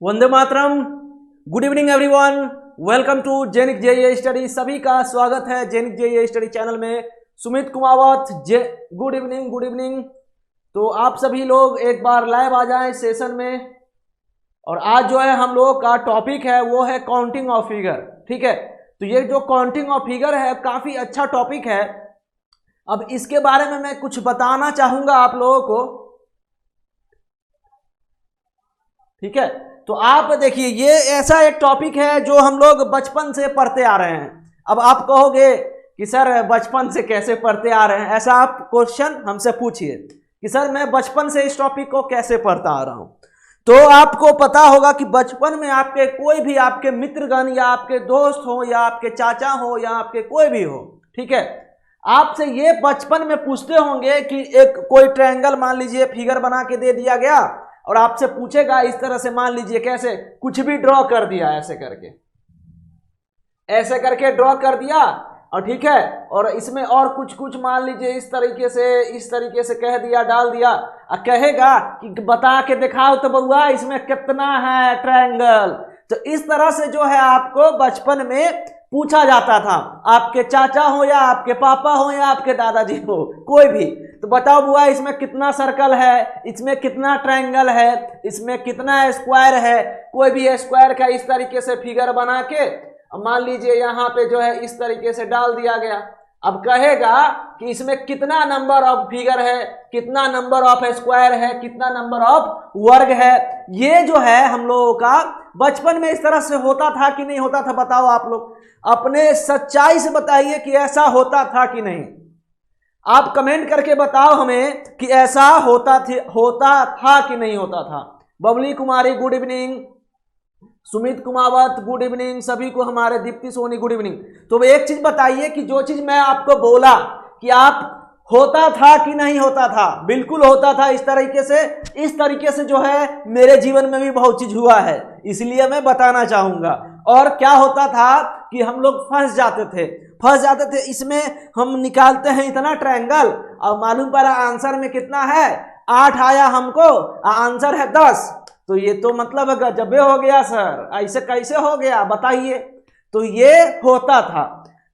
वंदे मातरम। Good evening everyone, welcome to Jainik JEE study. सभी का स्वागत है जैनिक जेईई स्टडी चैनल में। Sumit Kumawat good evening. तो आप सभी लोग एक बार लाइव आ जाएं सेशन में। और आज जो है हम लोग का टॉपिक है वो है काउंटिंग ऑफ फिगर। ठीक है, तो ये जो काउंटिंग ऑफ फिगर है काफी अच्छा टॉपिक है। अब इसके बारे में मैं कुछ बताना चाहूंगा आप लोगों को। ठीक है, तो आप देखिए ये ऐसा एक टॉपिक है जो हम लोग बचपन से पढ़ते आ रहे हैं। अब आप कहोगे कि सर बचपन से कैसे पढ़ते आ रहे हैं, ऐसा आप क्वेश्चन हमसे पूछिए कि सर मैं बचपन से इस टॉपिक को कैसे पढ़ता आ रहा हूं। तो आपको पता होगा कि बचपन में आपके कोई भी आपके मित्रगण या आपके दोस्त हो या आपके चाचा हो या आपके कोई भी हो, ठीक है, आपसे ये बचपन में पूछते होंगे कि एक कोई ट्रायंगल मान लीजिए फिगर बना के दे दिया गया और आपसे पूछेगा इस तरह से, मान लीजिए कैसे कुछ भी ड्रॉ कर दिया, ऐसे करके ड्रॉ कर दिया और ठीक है, और इसमें और कुछ मान लीजिए इस तरीके से कह दिया, डाल दिया। कहेगा कि बता के दिखाओ तो बउआ इसमें कितना है ट्रायंगल। तो इस तरह से जो है आपको बचपन में पूछा जाता था, आपके चाचा हो या आपके पापा हो या आपके दादाजी हो, कोई भी। तो बताओ बुआ इसमें कितना सर्कल है, इसमें कितना ट्रायंगल है, इसमें कितना स्क्वायर है। कोई भी स्क्वायर का इस तरीके से फिगर बना के मान लीजिए यहाँ पे जो है इस तरीके से डाल दिया गया। अब कहेगा कि इसमें कितना नंबर ऑफ फिगर है, कितना नंबर ऑफ स्क्वायर है, कितना नंबर ऑफ वर्ग है। ये जो है हम लोगों का बचपन में इस तरह से होता था कि नहीं होता था, बताओ आप लोग अपने सच्चाई से बताइए कि ऐसा होता था कि नहीं। आप कमेंट करके बताओ हमें कि ऐसा होता था कि नहीं होता था। Babli Kumari good evening, Sumit Kumawat good evening, सभी को हमारे दीप्ति सोनी गुड इवनिंग। तो एक चीज बताइए कि जो चीज मैं आपको बोला कि आप होता था कि नहीं होता था। बिल्कुल होता था। इस तरीके से जो है मेरे जीवन में भी बहुत चीज हुआ है, इसलिए मैं बताना चाहूंगा। और क्या होता था कि हम लोग फंस जाते थे इसमें हम निकालते हैं इतना ट्रायंगल और मालूम पड़ा आंसर में कितना है 8 आया हमको, आंसर है 10। तो ये तो मतलब गजबे हो गया सर, ऐसे कैसे हो गया बताइए। तो ये होता था,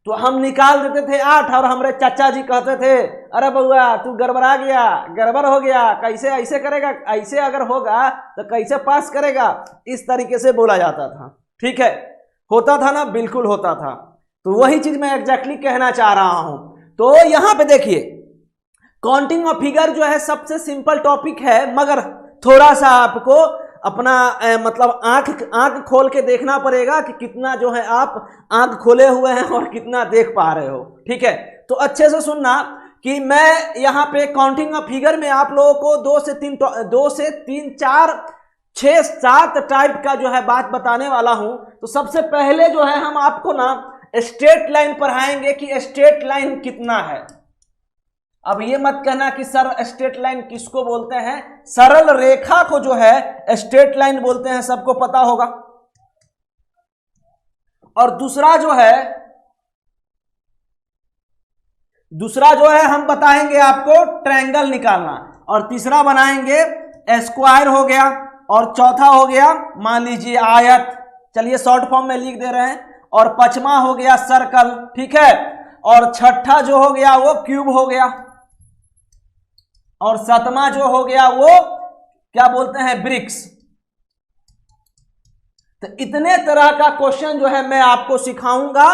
तो हम निकाल देते थे 8 और हमारे चाचा जी कहते थे अरे बउआ तू गड़बड़ा गया, गड़बड़ हो गया, कैसे ऐसे करेगा, ऐसे अगर होगा तो कैसे पास करेगा, इस तरीके से बोला जाता था। ठीक है, होता था ना, बिल्कुल होता था। तो वही चीज मैं एग्जैक्टली कहना चाह रहा हूं। तो यहां पे देखिए काउंटिंग ऑफ फिगर जो है सबसे सिंपल टॉपिक है, मगर थोड़ा सा आपको अपना मतलब आंख खोल के देखना पड़ेगा कि कितना जो है आप आंख खोले हुए हैं और कितना देख पा रहे हो। ठीक है, तो अच्छे से सुनना कि मैं यहाँ पे काउंटिंग ऑफ फिगर में आप लोगों को 2 से 3 4 6 7 टाइप का जो है बात बताने वाला हूं। तो सबसे पहले जो है हम आपको ना स्ट्रेट लाइन पढ़ाएंगे कि स्ट्रेट लाइन कितना है। अब ये मत कहना कि सर स्ट्रेट लाइन किसको बोलते हैं, सरल रेखा को जो है स्ट्रेट लाइन बोलते हैं, सबको पता होगा। और दूसरा जो है हम बताएंगे आपको ट्रायंगल निकालना, और तीसरा बनाएंगे स्क्वायर हो गया, और चौथा हो गया मान लीजिए आयत, चलिए शॉर्ट फॉर्म में लिख दे रहे हैं, और पांचवा हो गया सर्कल। ठीक है, और छठा जो हो गया वो क्यूब हो गया, और सातवां जो हो गया वो क्या बोलते हैं, ब्रिक्स। तो इतने तरह का क्वेश्चन जो है मैं आपको सिखाऊंगा।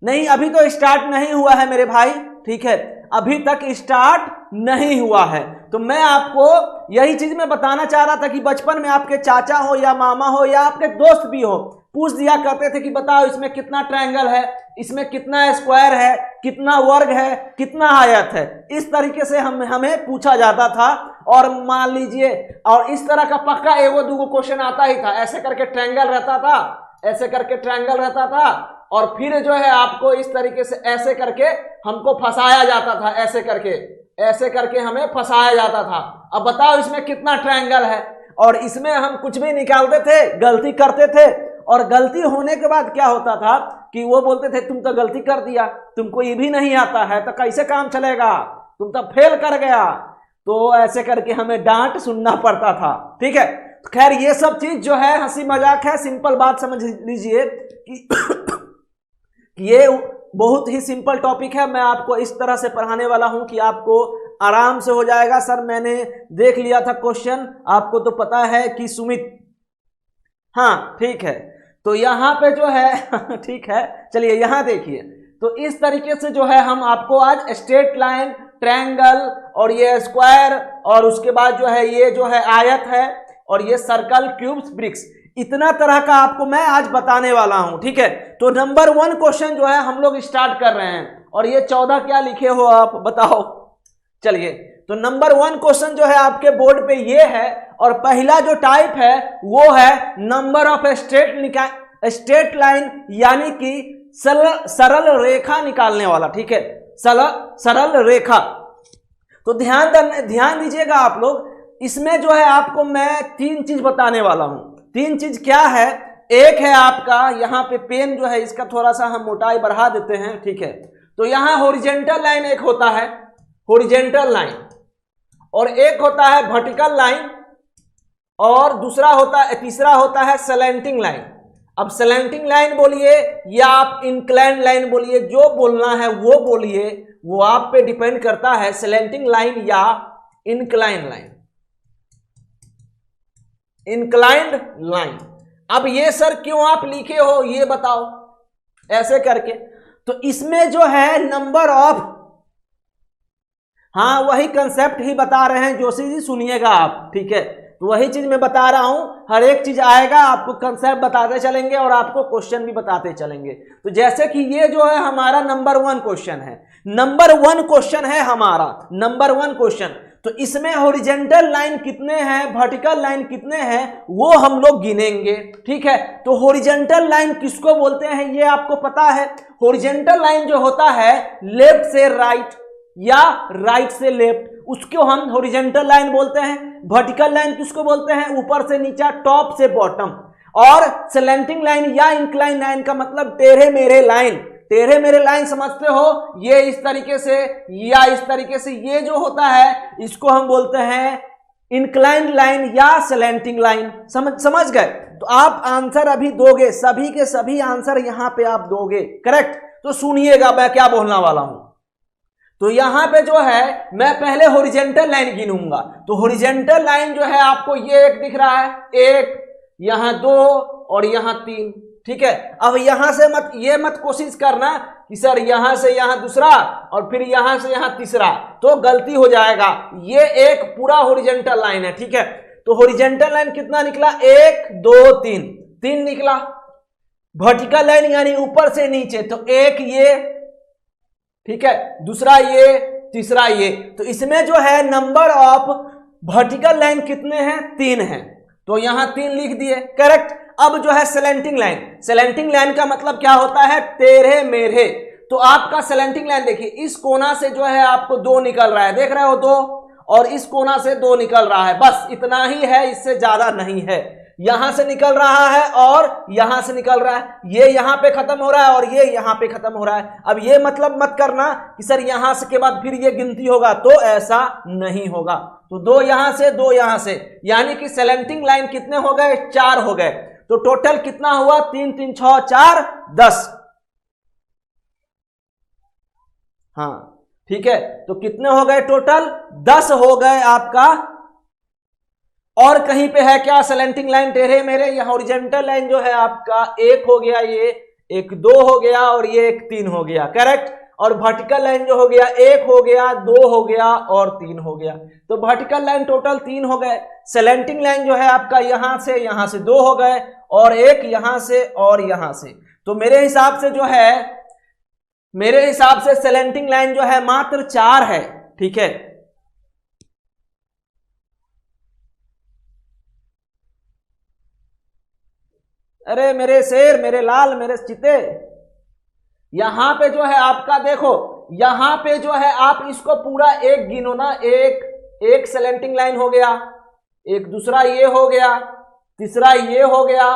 नहीं अभी तो स्टार्ट नहीं हुआ है मेरे भाई, ठीक है, अभी तक स्टार्ट नहीं हुआ है। तो मैं आपको यही चीज मैं बताना चाह रहा था कि बचपन में आपके चाचा हो या मामा हो या आपके दोस्त भी हो, पूछ दिया करते थे कि बताओ इसमें कितना ट्रायंगल है, इसमें कितना स्क्वायर है, कितना वर्ग है, कितना आयत है। इस तरीके से हमें पूछा जाता था। और मान लीजिए, और इस तरह का पक्का 1-2 क्वेश्चन आता ही था। ऐसे करके ट्रायंगल रहता था, ऐसे करके ट्रायंगल रहता था, और फिर जो है आपको इस तरीके से ऐसे करके हमको फंसाया जाता था, ऐसे करके हमें फंसाया जाता था। अब बताओ इसमें कितना ट्रायंगल है, और इसमें हम कुछ भी निकालते थे, गलती करते थे, और गलती होने के बाद क्या होता था कि वो बोलते थे तुम तो गलती कर दिया, तुमको ये भी नहीं आता है तो कैसे काम चलेगा, तुम तो फेल कर गया। तो ऐसे करके हमें डांट सुनना पड़ता था। ठीक है, खैर ये सब चीज जो है हंसी मजाक है, सिंपल बात समझ लीजिए कि ये बहुत ही सिंपल टॉपिक है। मैं आपको इस तरह से पढ़ाने वाला हूं कि आपको आराम से हो जाएगा। सर मैंने देख लिया था क्वेश्चन, आपको तो पता है कि सुमित, हाँ ठीक है, तो यहां पे जो है ठीक है, चलिए यहां देखिए। तो इस तरीके से जो है हम आपको आज स्ट्रेट लाइन, ट्रायंगल और ये स्क्वायर और उसके बाद जो है ये जो है आयत है और ये सर्कल, क्यूब्स, ब्रिक्स, इतना तरह का आपको मैं आज बताने वाला हूं। ठीक है, तो नंबर 1 क्वेश्चन जो है हम लोग स्टार्ट कर रहे हैं। और ये 14 क्या लिखे हो आप बताओ। चलिए, तो नंबर 1 क्वेश्चन जो है आपके बोर्ड पे ये है और पहला जो टाइप है वो है नंबर ऑफ स्ट्रेट लाइन, यानी कि सरल रेखा निकालने वाला। ठीक है, सरल रेखा। तो ध्यान दीजिएगा आप लोग, इसमें जो है आपको मैं 3 चीज बताने वाला हूं। 3 चीज क्या है? एक है आपका यहाँ पे पेन जो है इसका थोड़ा सा हम मोटाई बढ़ा देते हैं। ठीक है, तो यहाँ हॉरिजॉन्टल लाइन एक होता है, हॉरिजॉन्टल लाइन, और एक होता है वर्टिकल लाइन, और तीसरा होता है स्लैंटिंग लाइन। अब स्लैंटिंग लाइन बोलिए या आप इंक्लाइन लाइन बोलिए, जो बोलना है वो बोलिए, वो आप पे डिपेंड करता है, स्लैंटिंग लाइन या इंक्लाइन लाइन, इंक्लाइंड लाइन। अब ये सर क्यों आप लिखे हो ये बताओ, ऐसे करके। तो इसमें जो है नंबर ऑफ, हाँ वही कंसेप्ट ही बता रहे हैं जोशी जी, सुनिएगा आप। ठीक है, तो वही चीज मैं बता रहा हूं, हर एक चीज आएगा, आपको कंसेप्ट बताते चलेंगे और आपको क्वेश्चन भी बताते चलेंगे। तो जैसे कि ये जो है हमारा नंबर 1 क्वेश्चन है, नंबर 1 क्वेश्चन है हमारा, नंबर 1 क्वेश्चन। तो इसमें हॉरिजॉन्टल लाइन कितने हैं, वर्टिकल लाइन कितने हैं, वो हम लोग गिनेंगे। ठीक है, तो हॉरिजॉन्टल लाइन किसको बोलते हैं ये आपको पता है। हॉरिजॉन्टल लाइन जो होता है लेफ्ट से राइट या राइट से लेफ्ट, उसको हम हॉरिजॉन्टल लाइन बोलते हैं। वर्टिकल लाइन किसको बोलते हैं, ऊपर से नीचा, टॉप से बॉटम। और स्लैंटिंग लाइन या इंक्लाइन लाइन का मतलब टेढ़े मेढ़े लाइन। टेढ़े मेढ़े लाइन समझते हो, ये इस तरीके से या इस तरीके से, ये जो होता है इसको हम बोलते हैं इंक्लाइन लाइन या स्लैंटिंग लाइन। समझ गए? तो आप आंसर अभी दोगे, सभी के सभी आंसर यहां पे आप दोगे, करेक्ट। तो सुनिएगा मैं क्या बोलने वाला हूं। तो यहां पे जो है मैं पहले हॉरिजॉन्टल लाइन गिनूंगा। तो हॉरिजॉन्टल लाइन जो है आपको ये एक दिख रहा है, एक, यहां 2 और यहां 3। ठीक है, अब यहां से मत कोशिश करना कि सर यहां से यहां दूसरा और फिर यहां से यहां तीसरा, तो गलती हो जाएगा। ये एक पूरा हॉरिजॉन्टल लाइन है। ठीक है, तो हॉरिजॉन्टल लाइन कितना निकला, 1 2 3 निकला। वर्टिकल लाइन यानी ऊपर से नीचे, तो एक ये, ठीक है, दूसरा ये, तीसरा ये। तो इसमें जो है नंबर ऑफ वर्टिकल लाइन कितने हैं, 3 हैं। तो यहां 3 लिख दिए, करेक्ट। अब जो है स्लैंटिंग लाइन, स्लैंटिंग लाइन का मतलब क्या होता है, टेढ़े मेढ़े। तो आपका स्लैंटिंग लाइन देखिए, इस कोना से जो है आपको 2 निकल रहा है, देख रहे हो 2, और इस कोना से 2 निकल रहा है, बस इतना ही है, इससे ज्यादा नहीं है। यहां से निकल रहा है और यहां से निकल रहा है, ये यहां पे खत्म हो रहा है और ये यहां पे खत्म हो रहा है। अब ये मतलब मत करना कि सर यहां से के बाद फिर ये गिनती होगा, तो ऐसा नहीं होगा। तो 2 यहां से, 2 यहां से, यानी कि स्लैंटिंग लाइन कितने हो गए, 4 हो गए। तो टोटल कितना हुआ, 3 3 6 4 10। हाँ ठीक है, तो कितने हो गए टोटल, 10 हो गए आपका। और कहीं पे है क्या स्लैंटिंग लाइन टेढ़े मेढ़े, या हॉरिजॉन्टल लाइन जो है आपका 1 हो गया, ये 1 2 हो गया और ये 1 3 हो गया, करेक्ट। और वर्टिकल लाइन जो हो गया 1 हो गया, 2 हो गया और 3 हो गया। तो वर्टिकल लाइन टोटल 3 हो गए। स्लैंटिंग लाइन जो है आपका यहां से 2 हो गए और 1 यहां से और यहां से। तो मेरे हिसाब से स्लैंटिंग लाइन जो है मात्र 4 है। ठीक है, अरे मेरे शेर, मेरे लाल, मेरे चिते, यहां पे जो है आपका देखो, यहां पे जो है आप इसको पूरा एक गिनो ना, एक स्लैंटिंग लाइन हो गया, एक दूसरा ये हो गया, तीसरा ये हो गया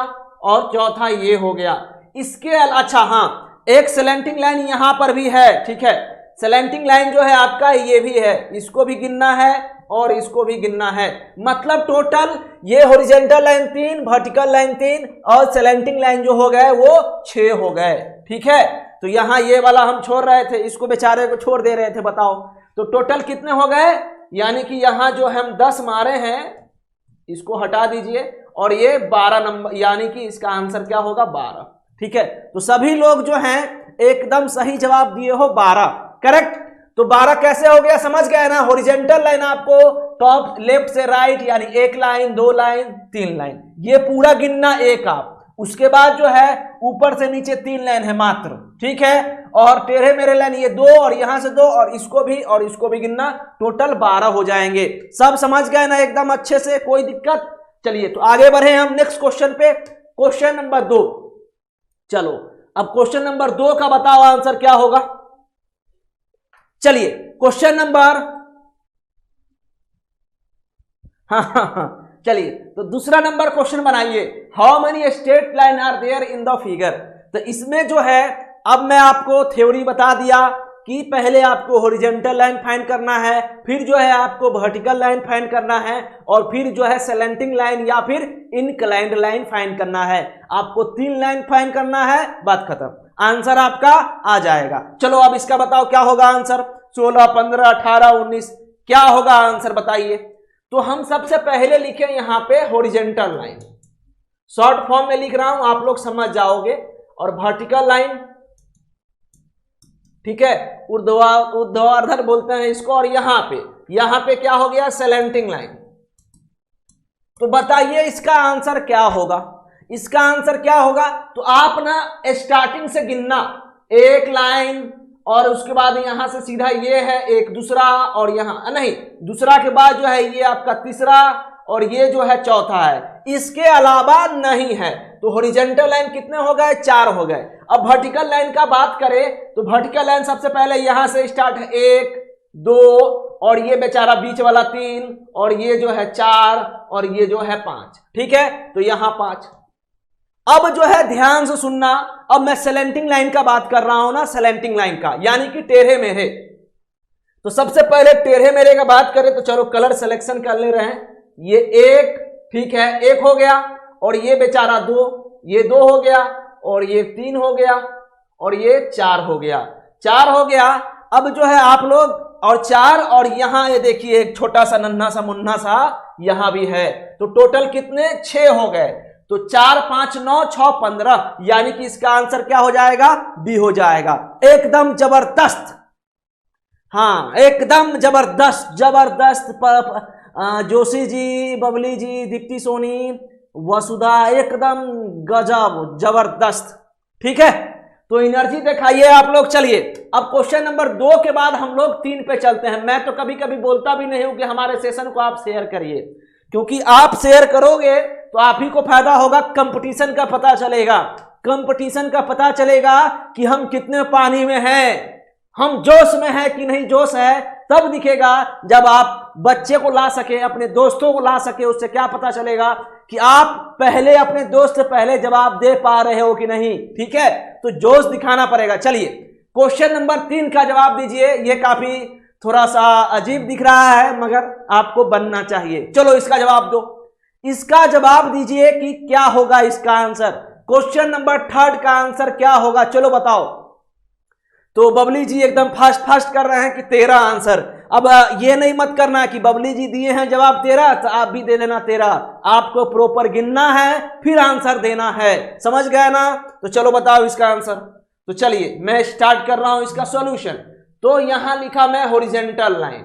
और चौथा ये हो गया। इसके अच्छा हाँ, एक स्लैंटिंग लाइन यहां पर भी है। ठीक है, स्लैंटिंग लाइन जो है आपका ये भी है, इसको भी गिनना है, और इसको भी गिनना है। मतलब टोटल ये हॉरिजॉन्टल लाइन 3, वर्टिकल लाइन 3 और स्लैंटिंग लाइन जो हो गए वो 6 हो गए। ठीक है, तो यहां ये वाला हम छोड़ रहे थे, इसको बेचारे को छोड़ दे रहे थे। बताओ तो टोटल कितने हो गए, यानी कि यहां जो हम 10 मारे हैं इसको हटा दीजिए और ये 12 नंबर, यानी कि इसका आंसर क्या होगा 12। ठीक है, तो सभी लोग जो हैं एकदम सही जवाब दिए हो 12, करेक्ट। तो 12 कैसे हो गया समझ गए ना। हॉरिजॉन्टल लाइन आपको टॉप लेफ्ट से राइट यानी 1 लाइन 2 लाइन 3 लाइन ये पूरा गिनना एक आप, उसके बाद जो है ऊपर से नीचे 3 लाइन है मात्र। ठीक है, और टेढ़े मेरे लाइन ये 2 और यहां से 2 और इसको भी गिनना, टोटल 12 हो जाएंगे। सब समझ गए ना एकदम अच्छे से, कोई दिक्कत। चलिए तो आगे बढ़े हम नेक्स्ट क्वेश्चन पे, क्वेश्चन नंबर 2। चलो अब क्वेश्चन नंबर 2 का बताओ आंसर क्या होगा। चलिए क्वेश्चन नंबर चलिए तो दूसरा नंबर क्वेश्चन बनाइए। How many straight line are there in the figure. तो इसमें जो है अब मैं आपको थ्योरी बता दिया कि पहले आपको हॉरिजॉन्टल लाइन फाइंड करना है, फिर जो है आपको वर्टिकल लाइन फाइंड करना है और फिर जो है स्लैंटिंग लाइन या फिर इनक्लाइंड लाइन फाइंड करना है। आपको 3 लाइन फाइंड करना है, बात खत्म, आंसर आपका आ जाएगा। चलो अब इसका बताओ क्या होगा आंसर। 16, 15, 18, 19 क्या होगा आंसर बताइए। तो हम सबसे पहले लिखे यहां पे हॉरिजॉन्टल लाइन, शॉर्ट फॉर्म में लिख रहा हूं आप लोग समझ जाओगे, और वर्टिकल लाइन, ठीक है, ऊर्ध्वाधर बोलते हैं इसको, और यहां पे क्या हो गया स्लैंटिंग लाइन। तो बताइए इसका आंसर क्या होगा। इसका आंसर क्या होगा, तो आप ना स्टार्टिंग से गिनना, 1 लाइन और उसके बाद यहां से सीधा ये है एक दूसरा, और यहां नहीं, दूसरा के बाद जो है ये आपका तीसरा, और ये जो है चौथा है, इसके अलावा नहीं है। तो हॉरिजॉन्टल लाइन कितने हो गए, 4 हो गए। अब वर्टिकल लाइन का बात करें तो वर्टिकल लाइन सबसे पहले यहां से स्टार्ट है 1, 2 और ये बेचारा बीच वाला 3 और ये जो है 4 और ये जो है 5। ठीक है, तो यहां 5। अब जो है ध्यान से सुनना, अब मैं स्लैंटिंग लाइन का बात कर रहा हूं ना, स्लैंटिंग लाइन का यानी कि टेढ़े मेढ़े। तो सबसे पहले टेढ़े मेढ़े का बात करें तो चलो कलर सिलेक्शन कर ले रहे हैं। ये 1, ठीक है, 1 हो गया, और ये बेचारा 2, ये 2 हो गया, और ये 3 हो गया, और ये 4 हो गया। 4 हो गया। अब जो है आप लोग और 4 और यहां ये देखिए एक छोटा सा नन्हा सा मुन्ना सा यहां भी है, तो टोटल कितने 6 हो गए। तो 4, 5, 9, 6, 15, यानी कि इसका आंसर क्या हो जाएगा, बी हो जाएगा। एकदम जबरदस्त, हाँ एकदम जबरदस्त जबरदस्त। जोशी जी, बबली जी, दीप्ति सोनी, वसुधा, एकदम गजब जबरदस्त। ठीक है, तो एनर्जी दिखाइए आप लोग। चलिए अब क्वेश्चन नंबर 2 के बाद हम लोग 3 पे चलते हैं। मैं तो कभी कभी बोलता भी नहीं हूं कि हमारे सेशन को आप शेयर करिए, क्योंकि आप शेयर करोगे तो आप ही को फायदा होगा, कंपटीशन का पता चलेगा, कंपटीशन का पता चलेगा कि हम कितने पानी में हैं, हम जोश में है कि नहीं जोश है, तब दिखेगा जब आप बच्चे को ला सके, अपने दोस्तों को ला सके। उससे क्या पता चलेगा कि आप पहले अपने दोस्त से पहले जवाब दे पा रहे हो कि नहीं। ठीक है, तो जोश दिखाना पड़ेगा। चलिए क्वेश्चन नंबर 3 का जवाब दीजिए। ये काफी थोड़ा सा अजीब दिख रहा है मगर आपको बनना चाहिए। चलो इसका जवाब दो, इसका जवाब दीजिए कि क्या होगा इसका आंसर। क्वेश्चन नंबर 3 का आंसर क्या होगा, चलो बताओ। तो बबली जी एकदम फास्ट कर रहे हैं कि 13 आंसर। अब ये नहीं मत करना कि बबली जी दिए हैं जवाब 13 तो आप भी दे देना 13। आपको प्रॉपर गिनना है फिर आंसर देना है, समझ गए ना। तो चलो बताओ इसका आंसर। तो चलिए मैं स्टार्ट कर रहा हूं इसका सॉल्यूशन। तो यहां लिखा मैं हॉरिजॉन्टल लाइन,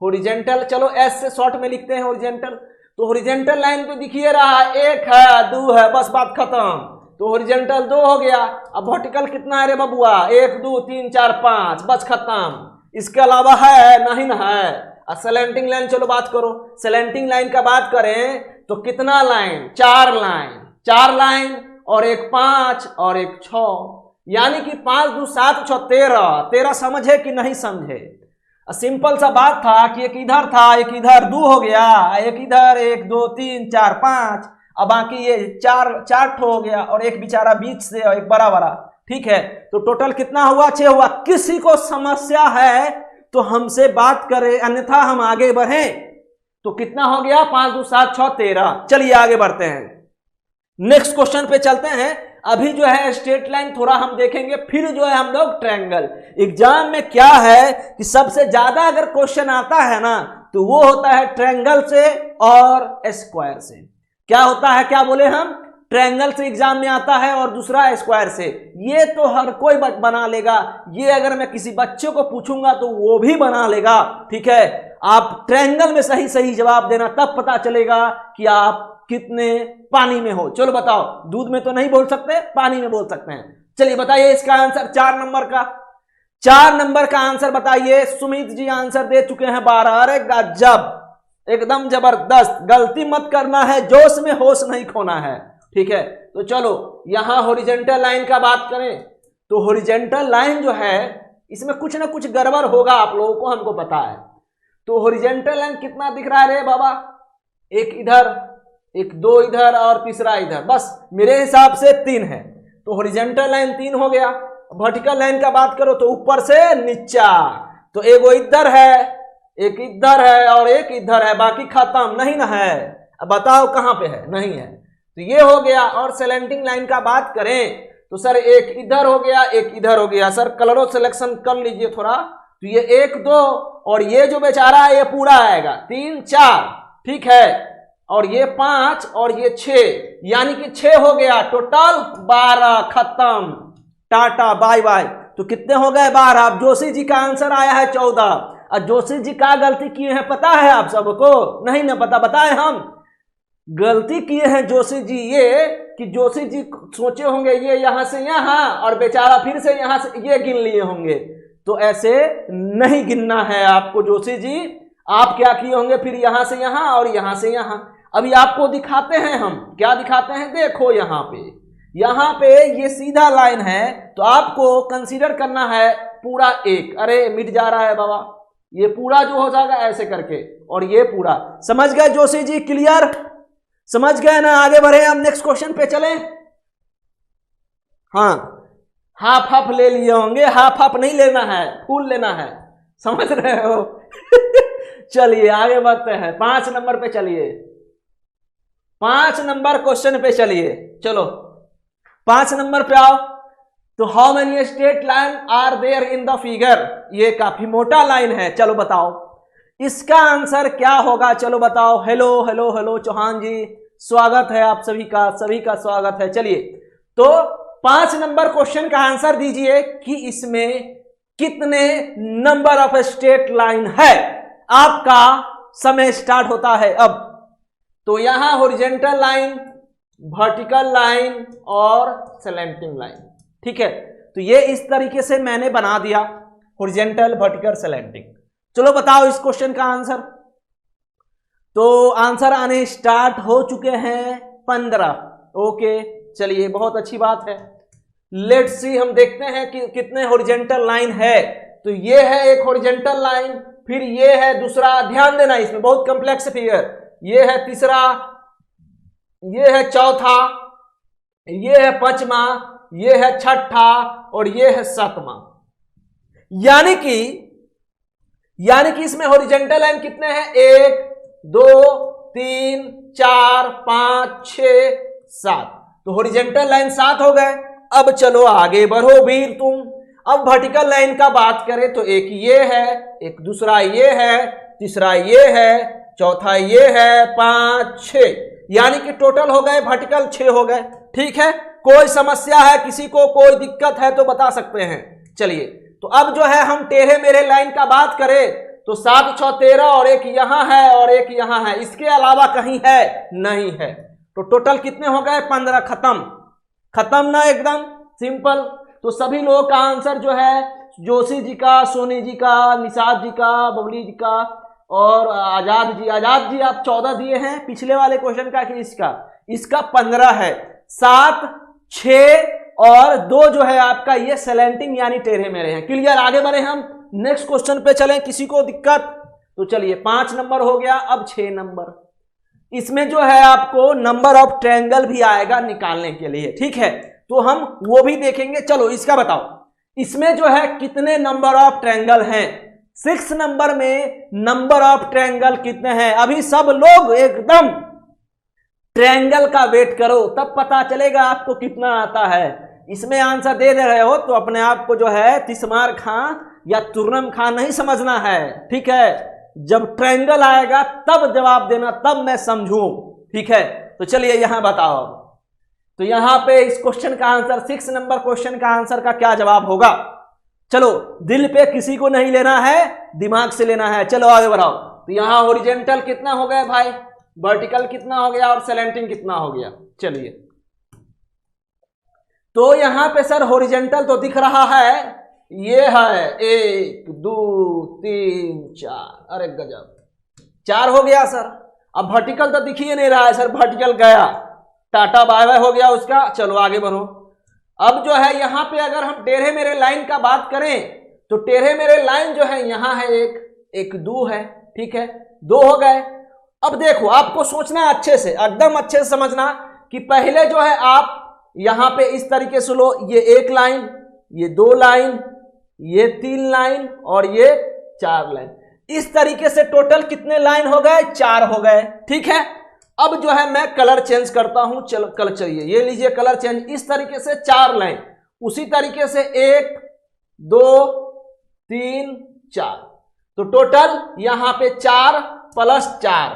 हॉरिजॉन्टल, चलो एस से शॉर्ट में लिखते हैं हॉरिजॉन्टल। तो हॉरिजॉन्टल लाइन तो दिखिए रहा है, 1 है 2 है, बस बात खत्म। तो हॉरिजॉन्टल 2 हो गया। अब वर्टिकल कितना है रे बबुआ, 1 2 3 4 5, बस खत्म। इसके अलावा है नहीं ना है। स्लैंटिंग लाइन चलो बात करो। स्लैंटिंग लाइन का बात करें तो कितना लाइन, 4 लाइन, 4 लाइन और एक 5 और एक 6, यानी कि 5 2 7 6 13। 13 समझे कि नहीं समझे। सिंपल सा बात था कि एक इधर था एक इधर, 2 हो गया, एक इधर 1 2 3 4 5, अब बाकी ये 4 ठो हो गया और एक बेचारा बीच से और एक बड़ा बड़ा। ठीक है, तो टोटल कितना हुआ, 6 हुआ। किसी को समस्या है तो हमसे बात करें, अन्यथा हम आगे बढ़ें। तो कितना हो गया, 5 2 7 6 13। चलिए आगे बढ़ते हैं, नेक्स्ट क्वेश्चन पे चलते हैं। अभी जो है स्ट्रेट लाइन थोड़ा हम देखेंगे, फिर जो है हम लोग ट्रायंगल। एग्जाम में क्या है कि सबसे ज्यादा अगर क्वेश्चन आता है ना तो वो होता है ट्रायंगल से और स्क्वायर से। क्या होता है, क्या बोले हम, ट्रायंगल से एग्जाम में आता है और दूसरा स्क्वायर से। ये तो हर कोई बना लेगा, ये अगर मैं किसी बच्चे को पूछूंगा तो वो भी बना लेगा। ठीक है, आप ट्रायंगल में सही सही जवाब देना, तब पता चलेगा कि आप कितने पानी में हो। चलो बताओ, दूध में तो नहीं बोल सकते, पानी में बोल सकते हैं। चलिए बताइए इसका आंसर, 4 नंबर का, 4 नंबर का आंसर बताइए। सुमित जी आंसर दे चुके हैं 12। अरे गजब, एकदम जबरदस्त, गलती मत करना है, जोश में होश नहीं खोना है। ठीक है, तो चलो यहां हॉरिजॉन्टल लाइन का बात करें तो हॉरिजॉन्टल लाइन जो है इसमें कुछ ना कुछ गड़बड़ होगा, आप लोगों को, हमको पता है। तो हॉरिजॉन्टल लाइन कितना दिख रहा है रे बाबा, एक इधर, एक 2 इधर और तीसरा इधर, बस मेरे हिसाब से 3 है। तो हॉरिजॉन्टल लाइन 3 हो गया। वर्टिकल लाइन का बात करो तो ऊपर से नीचा, तो एगो इधर है, एक इधर है और एक इधर है, बाकी खत्म, नहीं ना है। अब बताओ कहां पे है, नहीं है, तो ये हो गया। और सेलेंटिंग लाइन का बात करें तो सर एक इधर हो गया, एक इधर हो गया। सर कलरों सिलेक्शन कर लीजिए थोड़ा, तो ये 1 2 और ये जो बेचारा है ये पूरा आएगा 3 4, ठीक है, और ये 5 और ये 6, यानी कि 6 हो गया, टोटल 12, खत्म, टाटा बाय बाय। तो कितने हो गए, 12। अब जोशी जी का आंसर आया है 14। और जोशी जी क्या गलती किए हैं पता है आप सबको, नहीं ना पता, बताए हम। गलती किए हैं जोशी जी ये कि जोशी जी सोचे होंगे ये यहां से यहां और बेचारा फिर से यहां से ये गिन लिए होंगे, तो ऐसे नहीं गिनना है आपको जोशी जी। आप क्या किए होंगे, फिर यहां से यहां और यहां से यहां। अभी आपको दिखाते हैं हम, क्या दिखाते हैं, देखो यहां पे ये सीधा लाइन है, तो आपको कंसीडर करना है पूरा 1। अरे मिट जा रहा है बाबा, ये पूरा जो हो जाएगा ऐसे करके, और ये पूरा, समझ गए जोशी जी, क्लियर, समझ गए ना। आगे बढ़े हम, नेक्स्ट क्वेश्चन पे चले। हाँ, हाफ हाफ ले लिए होंगे, हाफ हाफ नहीं लेना है, फुल लेना है, समझ रहे हो। चलिए आगे बढ़ते हैं, 5 नंबर पे चलिए, 5 नंबर क्वेश्चन पे चलिए। चलो 5 नंबर पे आओ। तो how many straight line are there in the figure, ये काफी मोटा लाइन है, चलो बताओ इसका आंसर क्या होगा, चलो बताओ। हेलो हेलो हेलो चौहान जी, स्वागत है आप सभी का स्वागत है। चलिए तो 5 नंबर क्वेश्चन का आंसर दीजिए कि इसमें कितने नंबर ऑफ स्ट्रेट लाइन है। आपका समय स्टार्ट होता है अब। तो यहां हॉरिजॉन्टल लाइन, वर्टिकल लाइन और स्लैंटिंग लाइन, ठीक है। तो ये इस तरीके से मैंने बना दिया, हॉरिजॉन्टल, वर्टिकल, स्लैंटिंग। चलो बताओ इस क्वेश्चन का आंसर। तो आंसर आने स्टार्ट हो चुके हैं 15। ओके चलिए, बहुत अच्छी बात है। लेट्स सी, हम देखते हैं कि कितने हॉरिजॉन्टल लाइन है। तो ये है एक हॉरिजॉन्टल लाइन, फिर ये है दूसरा, ध्यान देना इसमें बहुत कॉम्प्लेक्स फिगर, ये है तीसरा, ये है चौथा, ये है 5वां, ये है 6ठा और ये है 7वां। यानी कि इसमें हॉरिजॉन्टल लाइन कितने हैं, 1 2 3 4 5 6 7। तो हॉरिजॉन्टल लाइन 7 हो गए। अब चलो आगे बढ़ो वीर तुम। अब वर्टिकल लाइन का बात करें तो एक ये है, एक दूसरा ये है, तीसरा ये है, चौथा ये है, 5 6, यानी कि टोटल हो गए वर्टिकल 6 हो गए। ठीक है, कोई समस्या है, किसी को कोई दिक्कत है तो बता सकते हैं। चलिए तो अब जो है हम टेढ़े मेढ़े लाइन का बात करें तो 7 6 13 और एक यहां है और एक यहां है, इसके अलावा कहीं है नहीं है। तो टोटल कितने हो गए, 15। खत्म ना, एकदम सिंपल। तो सभी लोगों का आंसर जो है, जोशी जी का, सोनी जी का, निषाद जी का, बबली जी का और आजाद जी आप 14 दिए हैं पिछले वाले क्वेश्चन का, कि इसका 15 है। 7 6 और 2 जो है आपका ये स्लैंटिंग यानी टेढ़े मेढ़े हैं। क्लियर, आगे बढ़े हम नेक्स्ट क्वेश्चन पे चलें, किसी को दिक्कत। तो चलिए 5 नंबर हो गया, अब 6 नंबर। इसमें जो है आपको नंबर ऑफ ट्रायंगल भी आएगा निकालने के लिए, ठीक है, तो हम वो भी देखेंगे। चलो इसका बताओ, इसमें जो है कितने नंबर ऑफ ट्रायंगल हैं। 6 नंबर में नंबर ऑफ ट्रायंगल कितने हैं? अभी सब लोग एकदम ट्रायंगल का वेट करो, तब पता चलेगा आपको कितना आता है। इसमें आंसर दे रहे हो तो अपने आप को जो है तिस्मार खां या तुर्रम खां नहीं समझना है, ठीक है। जब ट्रायंगल आएगा तब जवाब देना, तब मैं समझूं, ठीक है। तो चलिए यहां बताओ, तो यहां पे इस क्वेश्चन का आंसर, 6 नंबर क्वेश्चन का आंसर का क्या जवाब होगा? चलो, दिल पे किसी को नहीं लेना है, दिमाग से लेना है। चलो आगे बढ़ाओ। तो यहां हॉरिजॉन्टल कितना हो गया भाई, वर्टिकल कितना हो गया और सैलेंटिंग कितना हो गया? चलिए, तो यहां पे सर हॉरिजॉन्टल तो दिख रहा है, ये है 1 2 3 4, अरे गजब, 4 हो गया सर। अब वर्टिकल तो दिख ही नहीं रहा है सर, वर्टिकल गया, टाटा बाय बाय हो गया उसका। चलो आगे बढ़ो। अब जो है यहां पे अगर हम टेढ़े मेरे लाइन का बात करें, तो टेढ़े मेरे लाइन जो है यहां है 1 2 है, ठीक है, 2 हो गए। अब देखो, आपको सोचना है अच्छे से, एकदम अच्छे से समझना कि पहले जो है आप यहां पे इस तरीके से लो, ये 1 लाइन, ये 2 लाइन, ये 3 लाइन और ये 4 लाइन। इस तरीके से टोटल कितने लाइन हो गए? 4 हो गए, ठीक है। अब जो है मैं कलर चेंज करता हूं, चलो कलर चाहिए, ये लीजिए कलर चेंज, इस तरीके से 4 लाइन, उसी तरीके से 1 2 3 4, तो टोटल यहां पे 4 + 4,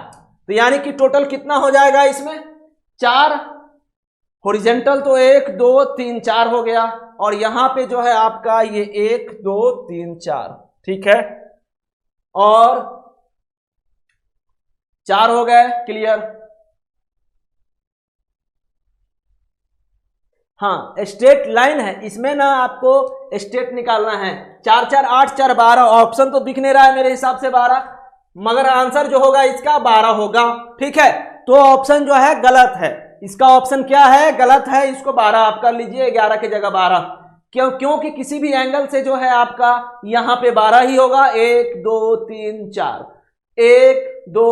तो यानी कि टोटल कितना हो जाएगा इसमें? 4। हॉरिजॉन्टल तो 1 2 3 4 हो गया, और यहां पे जो है आपका ये 1 2 3 4, ठीक है, और 4 हो गए, क्लियर। हाँ, स्ट्रेट लाइन है इसमें ना, आपको स्ट्रेट निकालना है। 4 4 8 4 12, ऑप्शन तो दिख नहीं रहा है मेरे हिसाब से 12, मगर आंसर जो होगा इसका 12 होगा, ठीक है। तो ऑप्शन जो है गलत है, इसका ऑप्शन क्या है? गलत है, इसको 12 आप कर लीजिए, 11 की जगह 12। क्योंकि किसी भी एंगल से जो है आपका यहां पे 12 ही होगा। 1 2 3 4, 1 2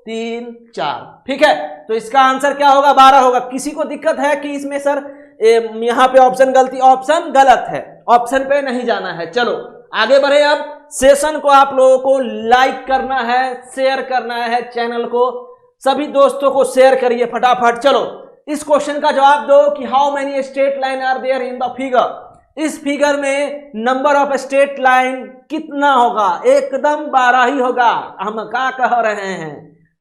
3 4, ठीक है। तो इसका आंसर क्या होगा? 12 होगा। किसी को दिक्कत है कि इसमें सर यहां पे ऑप्शन गलती? ऑप्शन गलत है, ऑप्शन पे नहीं जाना है। चलो आगे बढ़े। अब सेशन को आप लोगों को लाइक करना है, शेयर करना है, चैनल को सभी दोस्तों को शेयर करिए फटाफट। चलो इस क्वेश्चन का जवाब दो कि how many straight line are there in the figure. इस फिगर में नंबर ऑफ स्ट्रेट लाइन कितना होगा? एकदम 12 ही होगा। हम क्या कह रहे हैं?